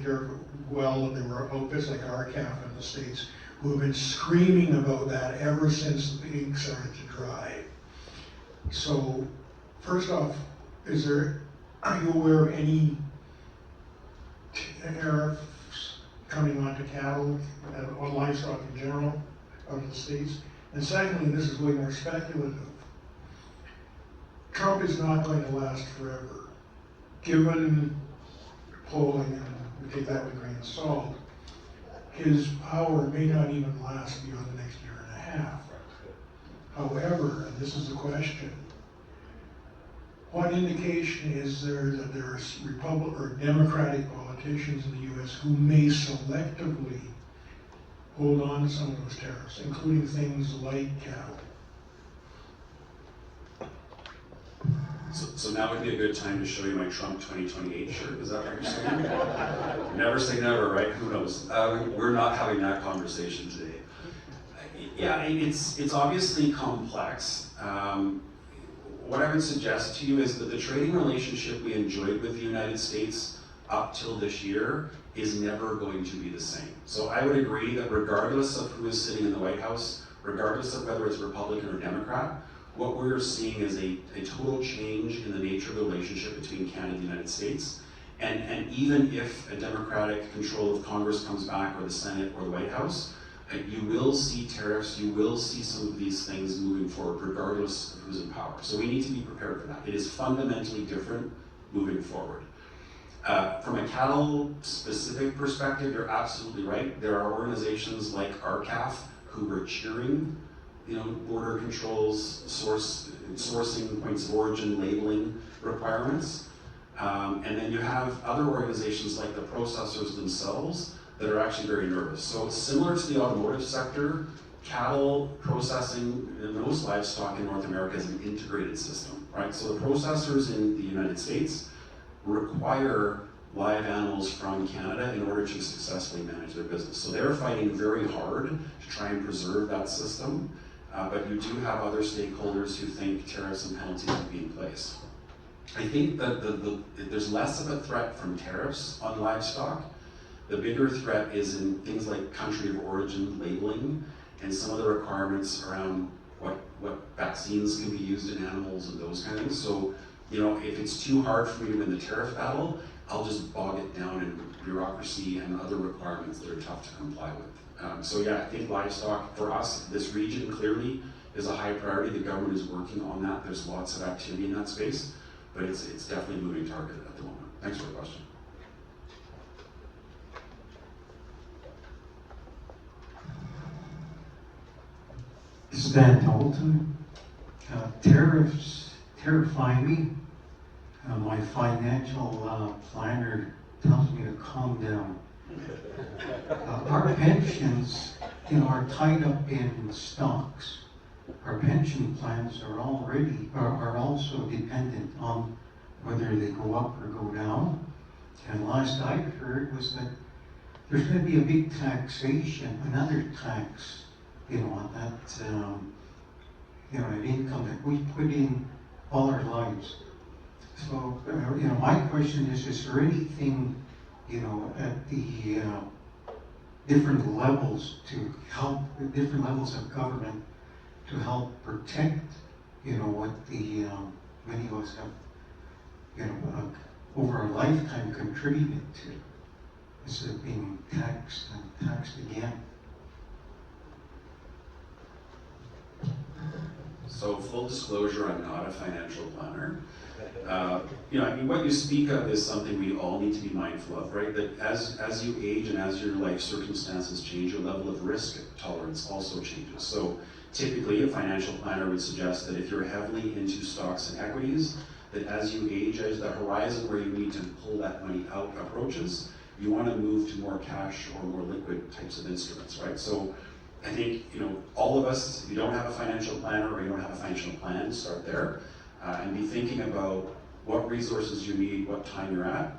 well that there were outfits like RCAF in the States who have been screaming about that ever since the ink started to dry. So, first off, are you aware of any tariffs coming onto cattle, on livestock in general, out of the States? And secondly, and this is way more speculative, Trump is not going to last forever. Given polling, and we take that with a grain of salt, his power may not even last beyond the next year and a half. However, and this is the question, what indication is there that there are Republican or Democratic politicians in the U.S. who may selectively hold on to some of those tariffs, including things like cattle? So now would be a good time to show you my Trump 2028 shirt. Is that what you're saying? Never say never, right? Who knows? We're not having that conversation today. Yeah, it's obviously complex. What I would suggest to you is that the trading relationship we enjoyed with the United States up till this year is never going to be the same. So I would agree that regardless of who is sitting in the White House, regardless of whether it's Republican or Democrat, what we're seeing is a total change in the nature of the relationship between Canada and the United States. And even if a Democratic control of Congress comes back, or the Senate, or the White House, you will see tariffs, you will see some of these things moving forward, regardless of who's in power. So we need to be prepared for that. It is fundamentally different moving forward. From a cattle-specific perspective, you're absolutely right. There are organizations like RCAF who were cheering, border controls, sourcing, points of origin, labeling requirements. And then you have other organizations like the processors themselves that are actually very nervous. So similar to the automotive sector, cattle processing and most livestock in North America is an integrated system, right? So the processors in the United States require live animals from Canada in order to successfully manage their business. So they're fighting very hard to try and preserve that system, but you do have other stakeholders who think tariffs and penalties would be in place. I think that there's less of a threat from tariffs on livestock. The bigger threat is in things like country of origin labeling and some of the requirements around what vaccines can be used in animals and those kind of things. So, if it's too hard for me to win the tariff battle, I'll just bog it down in bureaucracy and other requirements that are tough to comply with. So yeah, I think livestock for us, this region clearly is a high priority. The government is working on that. There's lots of activity in that space, but it's definitely a moving target at the moment. Thanks for the question. This is Van Hamilton. Tariffs terrify me. My financial planner tells me to calm down. Our pensions, are tied up in stocks. Our pension plans are also dependent on whether they go up or go down. And last I heard was that there's going to be a big taxation, another tax, on that, an income that we put in all our lives. So, my question is there anything, at the different levels to help, different levels of government to help protect, what the many of us have, over a lifetime contributed to, instead of being taxed and taxed again. So full disclosure, I'm not a financial planner. What you speak of is something we all need to be mindful of, right? That as you age and as your life circumstances change, your level of risk tolerance also changes. So typically, a financial planner would suggest that if you're heavily into stocks and equities, that as you age, as the horizon where you need to pull that money out approaches, you want to move to more cash or more liquid types of instruments, right? So I think, all of us, if you don't have a financial planner or you don't have a financial plan, start there and be thinking about what resources you need, what time you're at.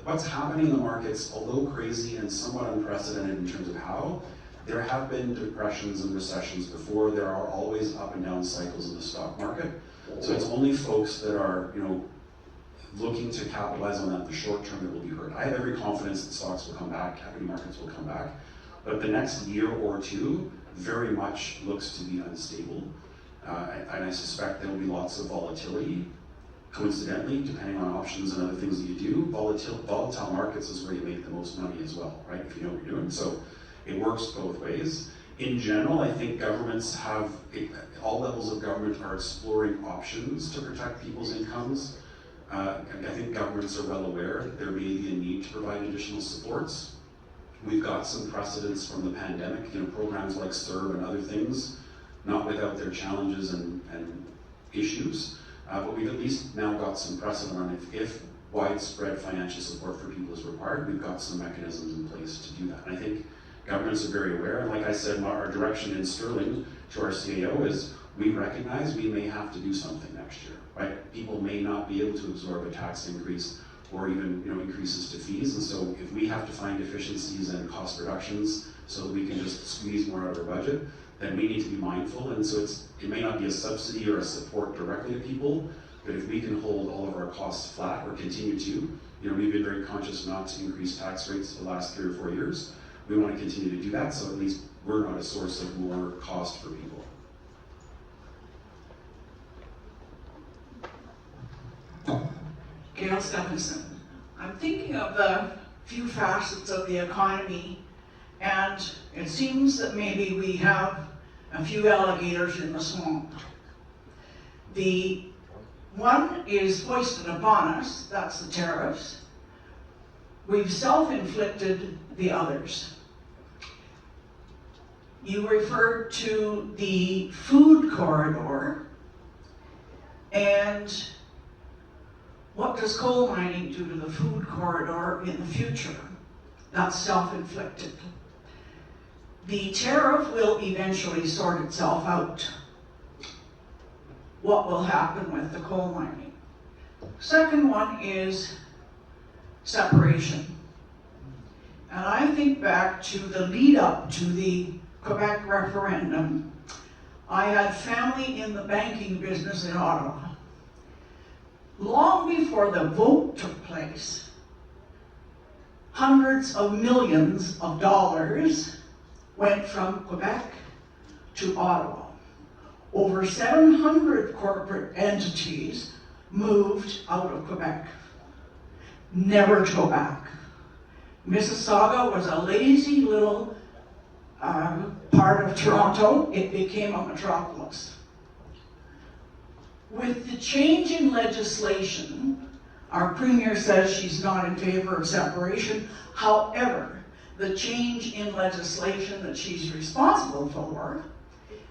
What's happening in the markets, although crazy and somewhat unprecedented in terms of how, there have been depressions and recessions before. There are always up and down cycles in the stock market. So it's only folks that are, looking to capitalize on that in the short term that will be hurt. I have every confidence that stocks will come back, equity markets will come back, but the next year or two very much looks to be unstable. And I suspect there will be lots of volatility. Coincidentally, depending on options and other things that you do, volatile markets is where you make the most money as well, right? If you know what you're doing. So it works both ways. In general, I think governments all levels of government are exploring options to protect people's incomes. I think governments are well aware that there may be a need to provide additional supports. We've got some precedents from the pandemic, programs like CERB and other things, not without their challenges and issues, but we've at least now got some precedent on if widespread financial support for people is required, we've got some mechanisms in place to do that. And I think governments are very aware, and like I said, our direction in Sterling to our CAO is we recognize we may have to do something next year, right? People may not be able to absorb a tax increase or even increases to fees, and so if we have to find efficiencies and cost reductions so that we can just squeeze more out of our budget, then we need to be mindful. And so it may not be a subsidy or a support directly to people, but if we can hold all of our costs flat or continue to, we've been very conscious not to increase tax rates for the last 3 or 4 years. We want to continue to do that, so at least we're not a source of more cost for people. Gail Stephenson. I'm thinking of the few facets of the economy, and it seems that maybe we have a few alligators in the swamp. The one is foisted upon us, that's the tariffs. We've self-inflicted the others. You referred to the food corridor, and what does coal mining do to the food corridor in the future? That's self-inflicted. The tariff will eventually sort itself out. What will happen with the coal mining? Second one is separation. And I think back to the lead up to the Quebec referendum. I had family in the banking business in Ottawa. Long before the vote took place, hundreds of millions of dollars went from Quebec to Ottawa. Over 700 corporate entities moved out of Quebec, never to go back. Mississauga was a lazy little part of Toronto. It became a metropolis. With the change in legislation, our premier says she's not in favor of separation. However, the change in legislation that she's responsible for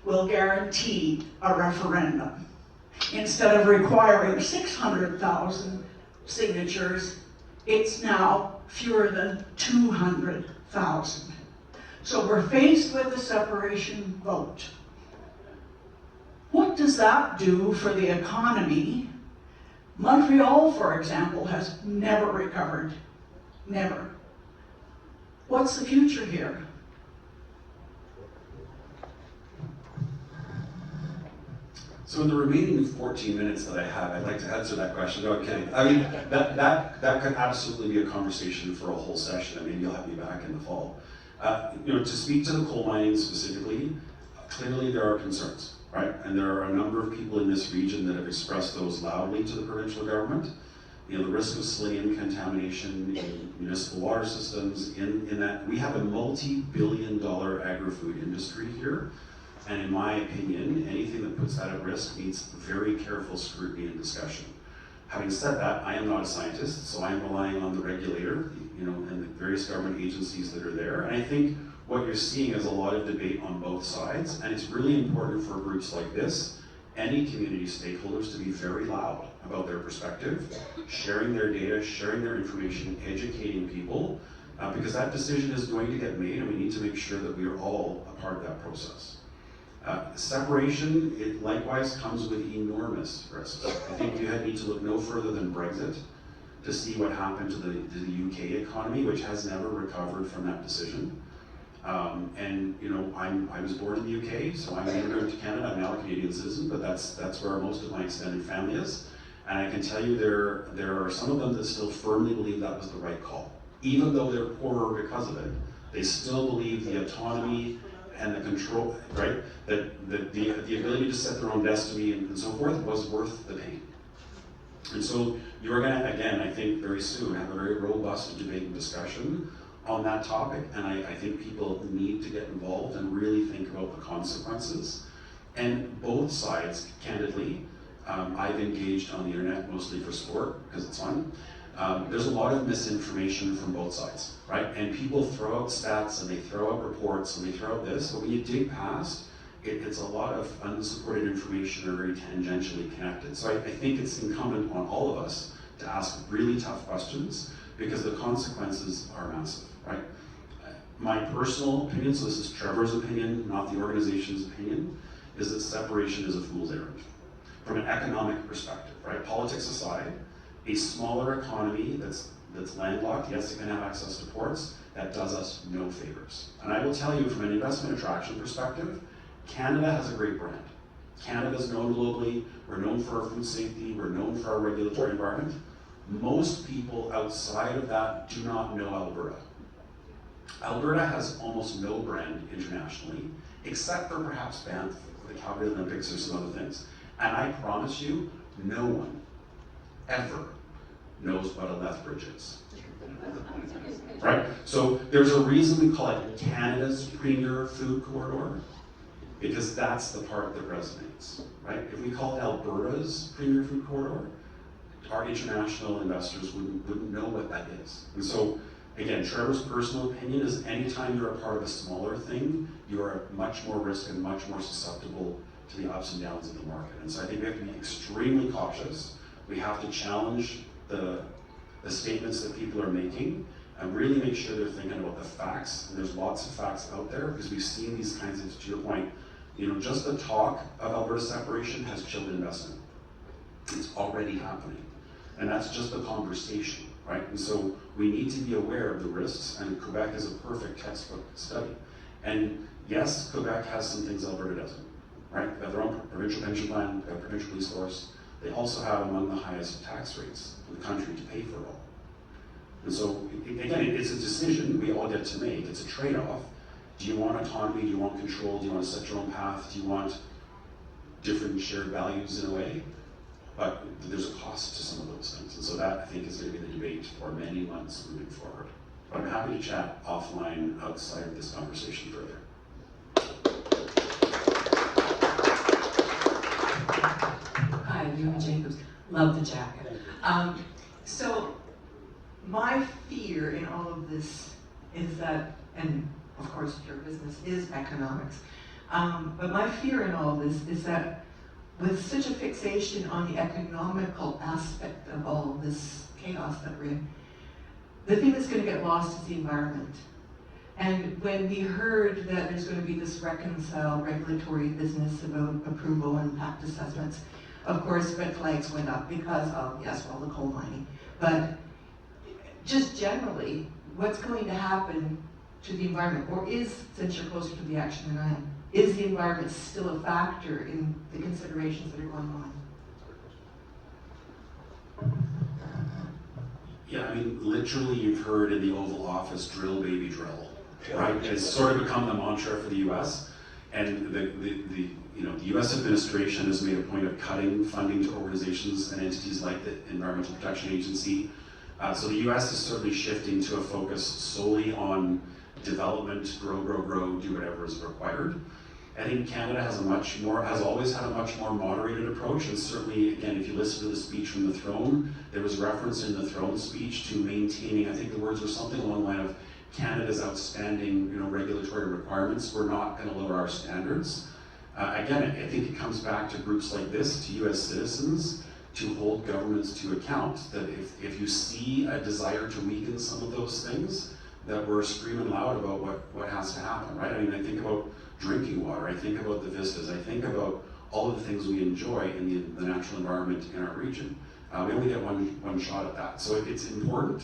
will guarantee a referendum. Instead of requiring 600,000 signatures, It's now fewer than 200,000. So we're faced with a separation vote. What does that do for the economy? Montreal, for example, has never recovered. Never. What's the future here? So in the remaining 14 minutes that I have, I'd like to answer that question. No, I'm kidding. I mean, that could absolutely be a conversation for a whole session, and maybe you'll have me back in the fall. To speak to the coal mining specifically, clearly there are concerns, right? And there are a number of people in this region that have expressed those loudly to the provincial government. The risk of selenium contamination in municipal water systems, in that we have a multi-billion-dollar agri-food industry here. And in my opinion, anything that puts that at risk needs very careful scrutiny and discussion. Having said that, I am not a scientist, so I am relying on the regulator, and the various government agencies that are there. And I think what you're seeing is a lot of debate on both sides, and it's really important for groups like this, any community stakeholders, to be very loud about their perspective, sharing their data, sharing their information, educating people, because that decision is going to get made, and we need to make sure that we are all a part of that process. Separation, it likewise comes with enormous risks. I think you need to look no further than Brexit to see what happened to the UK economy, which has never recovered from that decision. I was born in the UK, so I'm an immigrant to Canada. I'm now a Canadian citizen, but that's where most of my extended family is. And I can tell you there are some of them that still firmly believe that was the right call. Even though they're poorer because of it, they still believe the autonomy and the control, right? That the ability to set their own destiny and so forth was worth the pain. And so you're gonna, again, I think very soon, have a very robust debate and discussion on that topic, and I think people need to get involved and really think about the consequences. And both sides, candidly, I've engaged on the internet mostly for sport, because it's fun. There's a lot of misinformation from both sides, right? And people throw out stats and they throw out reports and they throw out this, but when you dig past, it's a lot of unsupported information or very tangentially connected. So I think it's incumbent on all of us to ask really tough questions, because the consequences are massive, right? My personal opinion, so this is Trevor's opinion, not the organization's opinion, is that separation is a fool's errand. From an economic perspective, right? Politics aside, a smaller economy that's landlocked, yes, it can have access to ports, that does us no favors. And I will tell you from an investment attraction perspective, Canada has a great brand. Canada's known globally, we're known for our food safety, we're known for our regulatory environment. Most people outside of that do not know Alberta. Alberta has almost no brand internationally, except for perhaps Banff, the Calgary Olympics, or some other things. And I promise you, no one ever knows what a Lethbridge is. Right? So there's a reason we call it Canada's premier food corridor, because that's the part that resonates, right? If we call it Alberta's premier food corridor, our international investors wouldn't know what that is. And so, again, Trevor's personal opinion is anytime you're a part of a smaller thing, you are at much more risk and much more susceptible to the ups and downs of the market. And so I think we have to be extremely cautious. We have to challenge the statements that people are making and really make sure they're thinking about the facts. And there's lots of facts out there, because we've seen these kinds of, to your point, just the talk of Alberta separation has chilled investment. It's already happening. And that's just the conversation, right? And so we need to be aware of the risks, and Quebec is a perfect textbook study. And yes, Quebec has some things Alberta doesn't, right? They have their own provincial pension plan, they have provincial police force. They also have among the highest tax rates in the country to pay for it all. And so, again, it's a decision we all get to make. It's a trade-off. Do you want autonomy? Do you want control? Do you want to set your own path? Do you want different shared values in a way? But there's a cost to some of those things. And so that, I think, is going to be the debate for many months moving forward. But I'm happy to chat offline outside of this conversation further. Hi, Yuma Jacobs. Love the jacket. So my fear in all of this is that, and of course your business is economics, but my fear in all of this is that with such a fixation on the economical aspect of all this chaos that we're in, the thing that's going to get lost is the environment. And when we heard that there's going to be this reconciled regulatory business about approval and impact assessments, of course, red flags went up because of, yes, well, the coal mining. But just generally, what's going to happen to the environment, or is, since you're closer to the action than I am, is the environment still a factor in the considerations that are going on? Yeah, I mean, literally you've heard in the Oval Office, drill baby drill, right? It's sort of become the mantra for the US. And the US administration has made a point of cutting funding to organizations and entities like the Environmental Protection Agency. So the US is certainly shifting to a focus solely on development, grow, do whatever is required. I think Canada has always had a much more moderated approach, and certainly, again, if you listen to the speech from the throne, there was reference in the throne speech to maintaining, I think the words were something along the line of Canada's outstanding, regulatory requirements. We're not going to lower our standards. Again, I think it comes back to groups like this, to US citizens, to hold governments to account, that if you see a desire to weaken some of those things, that we're screaming loud about what has to happen, right? I mean, I think about drinking water, I think about the vistas, I think about all of the things we enjoy in the natural environment in our region. We only get one shot at that, so it's important.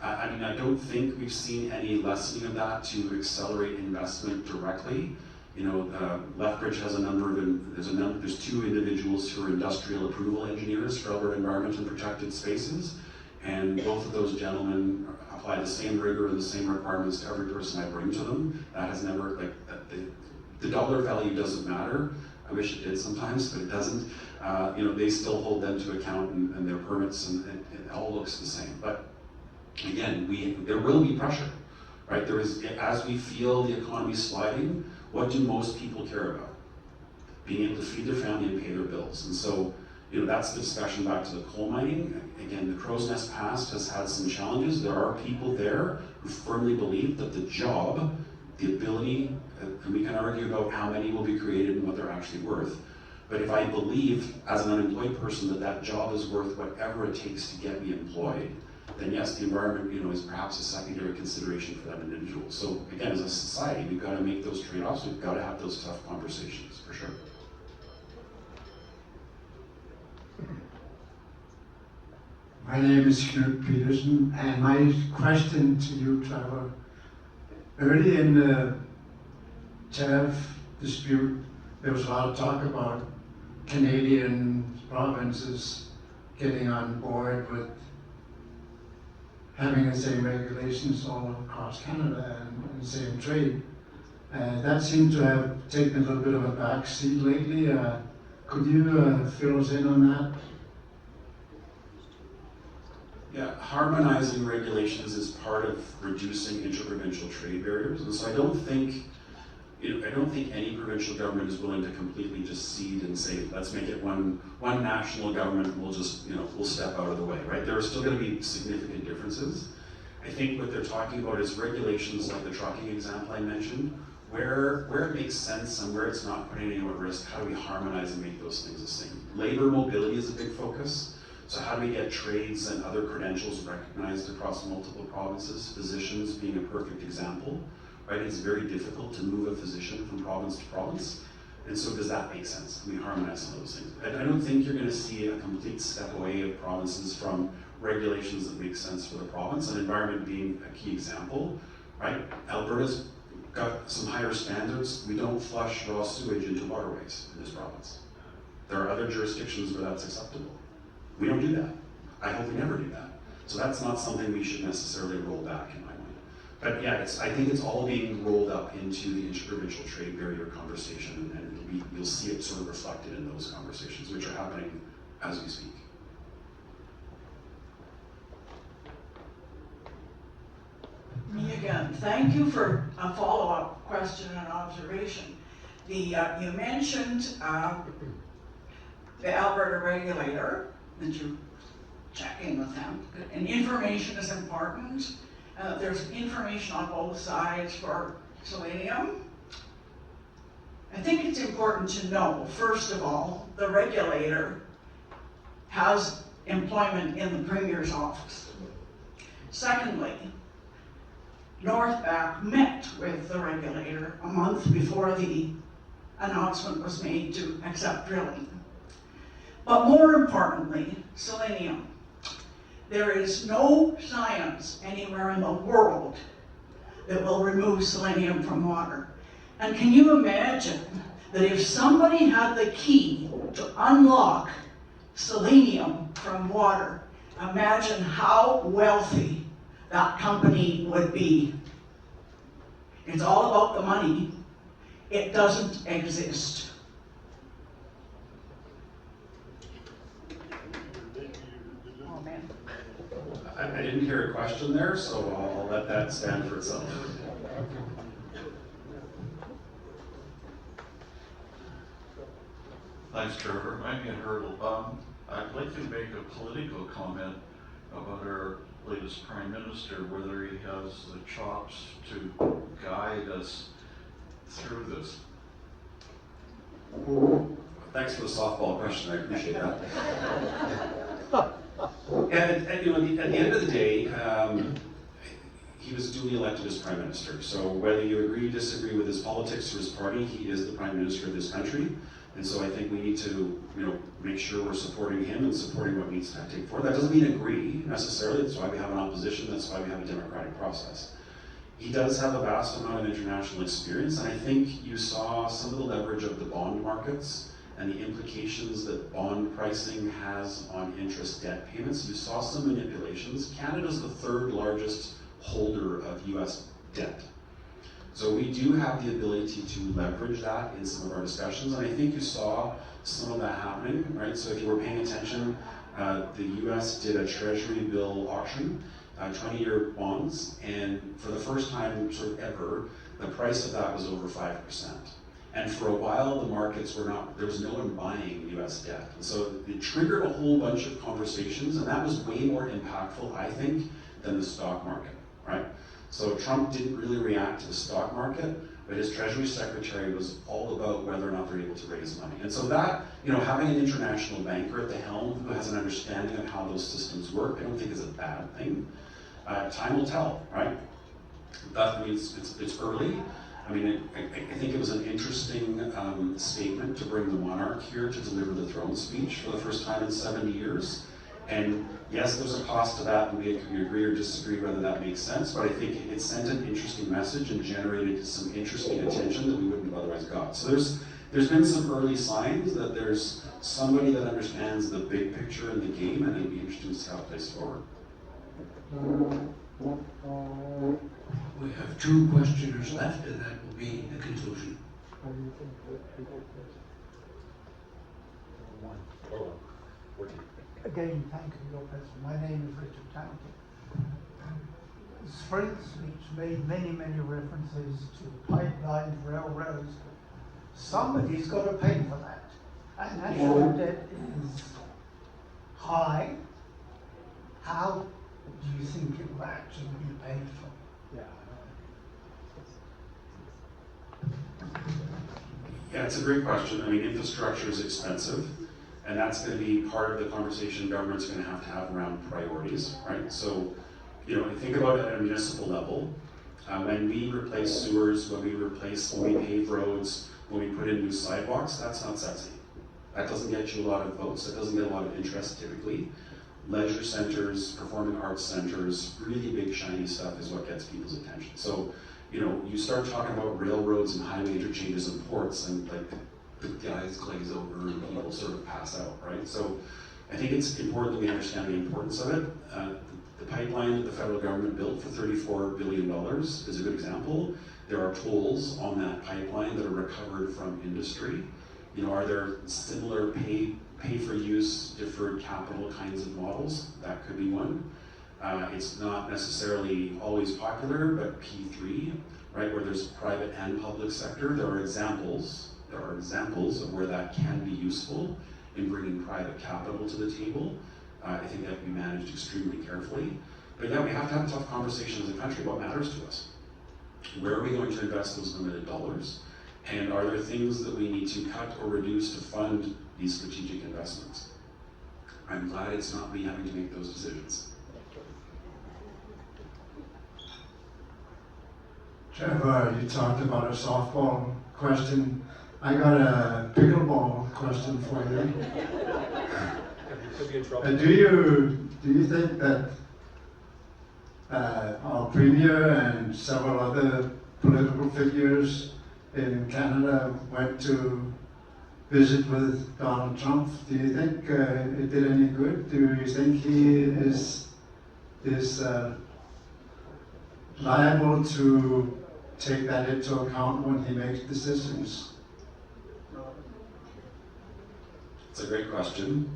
I mean, I don't think we've seen any lessening of that to accelerate investment directly. Lethbridge has there's two individuals who are industrial approval engineers for Alberta Environment and Protected Spaces, and both of those gentlemen apply the same rigor and the same requirements to every person I bring to them. That has never, the dollar value doesn't matter. I wish it did sometimes, but it doesn't. They still hold them to account and their permits, and it all looks the same. But again, there will be pressure, right? As we feel the economy sliding, what do most people care about? Being able to feed their family and pay their bills. And so, that's the discussion back to the coal mining. Again, the Crow's Nest past has had some challenges. There are people there who firmly believe that the job, the ability, and we can argue about how many will be created and what they're actually worth. But if I believe as an unemployed person that job is worth whatever it takes to get me employed, then yes, the environment, is perhaps a secondary consideration for that individual. So again, as a society, we've got to make those trade-offs. We've got to have those tough conversations, for sure. My name is Knut Peterson, and my question to you, Trevor, early in the tariff dispute, there was a lot of talk about Canadian provinces getting on board with having the same regulations all across Canada and the same trade. That seemed to have taken a little bit of a back seat lately. Could you fill us in on that? Yeah, harmonizing regulations is part of reducing interprovincial trade barriers, and so I don't think any provincial government is willing to completely just cede and say, let's make it one national government, and we'll just, we'll step out of the way, right? There are still going to be significant differences. I think what they're talking about is regulations like the trucking example I mentioned, where it makes sense and where it's not putting anyone at risk, how do we harmonize and make those things the same? Labor mobility is a big focus. So how do we get trades and other credentials recognized across multiple provinces? Physicians being a perfect example, right? It's very difficult to move a physician from province to province. And so does that make sense? Can we harmonize some of those things? I don't think you're going to see a complete step away of provinces from regulations that make sense for the province, and environment being a key example, right? Alberta's got some higher standards. We don't flush raw sewage into waterways in this province. There are other jurisdictions where that's acceptable. We don't do that. I hope we never do that. So that's not something we should necessarily roll back in my mind. But yeah, I think it's all being rolled up into the interprovincial trade barrier conversation, and you'll see it sort of reflected in those conversations, which are happening as we speak. Me again. Thank you for a follow-up question and observation. You mentioned the Alberta regulator, that you check in with them, and information is important. There's information on both sides for selenium. I think it's important to know, first of all, the regulator has employment in the Premier's office. Secondly, Northback met with the regulator a month before the announcement was made to accept drilling. But more importantly, selenium. There is no science anywhere in the world that will remove selenium from water. And can you imagine that if somebody had the key to unlock selenium from water, imagine how wealthy that company would be. It's all about the money. It doesn't exist. Oh, man. I didn't hear a question there, so I'll let that stand for itself. Thanks, Trevor. I'm Ian Hurdle. I'd like to make a political comment about our latest Prime Minister, whether he has the chops to guide us through this. Thanks for the softball question, I appreciate that. And you know, at the end of the day, he was duly elected as Prime Minister. So whether you agree or disagree with his politics or his party, he is the Prime Minister of this country. And so I think we need to, make sure we're supporting him and supporting what needs to take forward. That doesn't mean agree necessarily. That's why we have an opposition. That's why we have a democratic process. He does have a vast amount of international experience, and I think you saw some of the leverage of the bond markets and the implications that bond pricing has on interest debt payments. You saw some manipulations. Canada's the third largest holder of US debt. So we do have the ability to leverage that in some of our discussions, and I think you saw some of that happening, right? So if you were paying attention, the US did a treasury bill auction, 20-year bonds, and for the first time sort of ever, the price of that was over 5%. And for a while, the markets were not, there was no one buying US debt. And so it triggered a whole bunch of conversations, and that was way more impactful, I think, than the stock market, right? So Trump didn't really react to the stock market, but his Treasury Secretary was all about whether or not they're able to raise money. And so that, having an international banker at the helm who has an understanding of how those systems work, I don't think is a bad thing. Time will tell, right? That means it's early. I think it was an interesting statement to bring the monarch here to deliver the throne speech for the first time in 70 years. And yes, there's a cost to that, and we agree or disagree whether that makes sense, but I think it sent an interesting message and generated some interesting attention that we wouldn't have otherwise got. So there's been some early signs that there's somebody that understands the big picture in the game, and it'd be interesting to see how it plays forward. We have 2 questioners left, and that will be the conclusion. Again, thank you, your question. My name is Richard Townley. Spring's speech made many references to pipelines, railroads. Somebody's got to pay for that. And national debt is high. How do you think it will actually be paid for? Yeah, it's a great question. Infrastructure is expensive, and that's going to be part of the conversation government's going to have around priorities, right? So, think about it at a municipal level. When we replace sewers, when we pave roads, when we put in new sidewalks, that's not sexy. That doesn't get you a lot of votes. That doesn't get a lot of interest typically. Leisure centers, performing arts centers, really big shiny stuff is what gets people's attention. So, you start talking about railroads and highway interchanges and ports, and the eyes glaze over and people sort of pass out, right? So I think it's important that we understand the importance of it. The pipeline that the federal government built for $34 billion is a good example. There are tolls on that pipeline that are recovered from industry. Are there similar pay for use, deferred capital kinds of models? That could be one. It's not necessarily always popular, but P3, right, where there's private and public sector, there are examples of where that can be useful in bringing private capital to the table. I think that can be managed extremely carefully. But yeah, we have to have a tough conversation as a country. What matters to us? Where are we going to invest those limited dollars? And are there things that we need to cut or reduce to fund these strategic investments? I'm glad it's not me having to make those decisions. Trevor, you talked about a softball question. I got a pickleball question for you. Could be in trouble. Do you think that our premier and several other political figures in Canada went to visit with Donald Trump? Do you think it did any good? Do you think he is liable to take that into account when he makes decisions? It's a great question.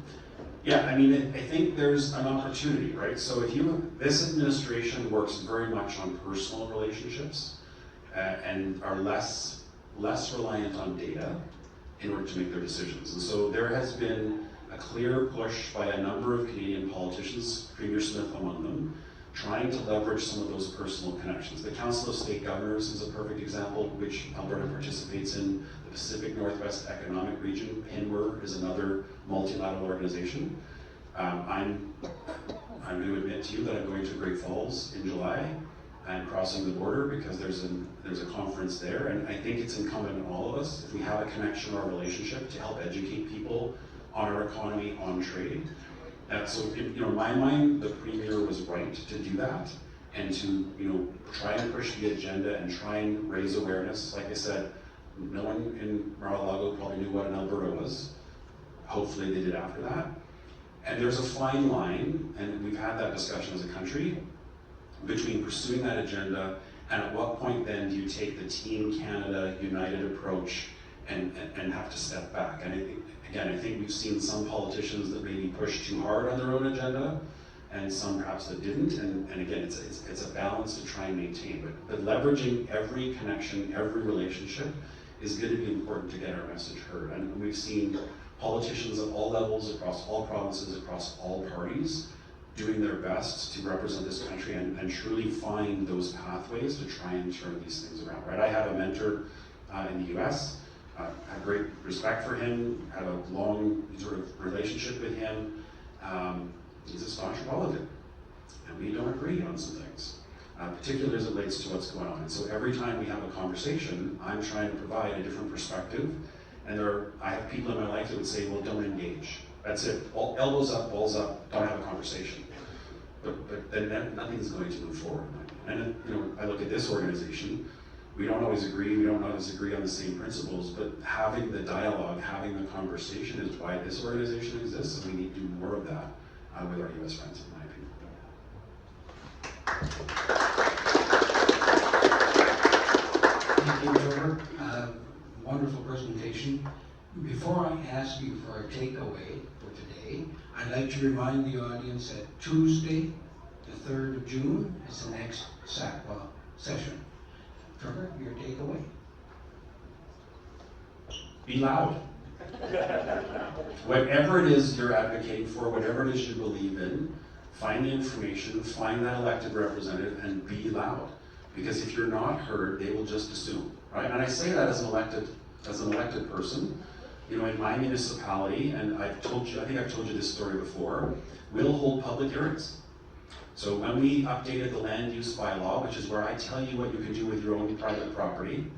Yeah, I mean, I think there's an opportunity, right? So this administration works very much on personal relationships and are less reliant on data in order to make their decisions. And so there has been a clear push by a number of Canadian politicians, Premier Smith among them, trying to leverage some of those personal connections. The Council of State Governors is a perfect example, which Alberta participates in. The Pacific Northwest Economic Region, PNWER, is another multilateral organization. I'm going to admit to you that I'm going to Great Falls in July and crossing the border because there's a conference there, and I think it's incumbent on all of us, if we have a connection or a relationship, to help educate people on our economy, on trade. So, in my mind, the Premier was right to do that and to, try and push the agenda and try and raise awareness. Like I said, no one in Mar-a-Lago probably knew what an Alberta was. Hopefully they did after that. And there's a fine line, and we've had that discussion as a country, between pursuing that agenda and at what point then do you take the Team Canada United approach and have to step back. And I think we've seen some politicians that maybe push too hard on their own agenda, and some perhaps that didn't. And again, it's a balance to try and maintain. But leveraging every connection, every relationship is going to be important to get our message heard. And we've seen politicians at all levels, across all provinces, across all parties, doing their best to represent this country and truly find those pathways to try and turn these things around. Right? I have a mentor in the US. I have great respect for him, have a long sort of relationship with him. He's a staunch Republican, and we don't agree on some things, particularly as it relates to what's going on. And so every time we have a conversation, I'm trying to provide a different perspective, and I have people in my life that would say, well, don't engage. That's it, elbows up, balls up, don't have a conversation. But then nothing's going to move forward. And I look at this organization, we don't always agree, we don't always agree on the same principles, but having the dialogue, having the conversation is why this organization exists, and we need to do more of that with our US friends, in my opinion. Thank you, Trevor. Wonderful presentation. Before I ask you for a takeaway for today, I'd like to remind the audience that Tuesday, the 3rd of June, is the next SouthGrow session. Trevor, your takeaway? Be loud. Whatever it is you're advocating for, whatever it is you believe in, find the information, find that elected representative, and be loud. Because if you're not heard, they will just assume, right? And I say that as an elected person. In my municipality, and I think I've told you this story before, we'll hold public hearings. So when we updated the land use bylaw, which is where I tell you what you can do with your own private property,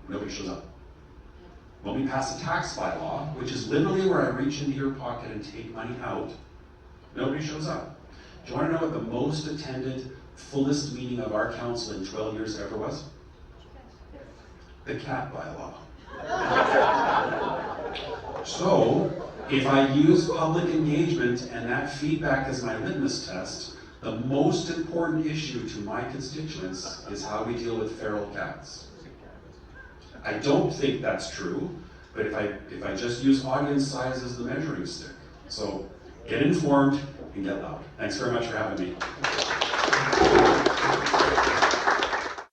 nobody shows up. When we pass a tax bylaw, which is literally where I reach into your pocket and take money out, nobody shows up. Do you want to know what the most attended, fullest meeting of our council in 12 years ever was? The cat bylaw. So, if I use public engagement and that feedback as my litmus test, the most important issue to my constituents is how we deal with feral cats. I don't think that's true, but if I just use audience size as the measuring stick. So, get informed and get loud. Thanks very much for having me.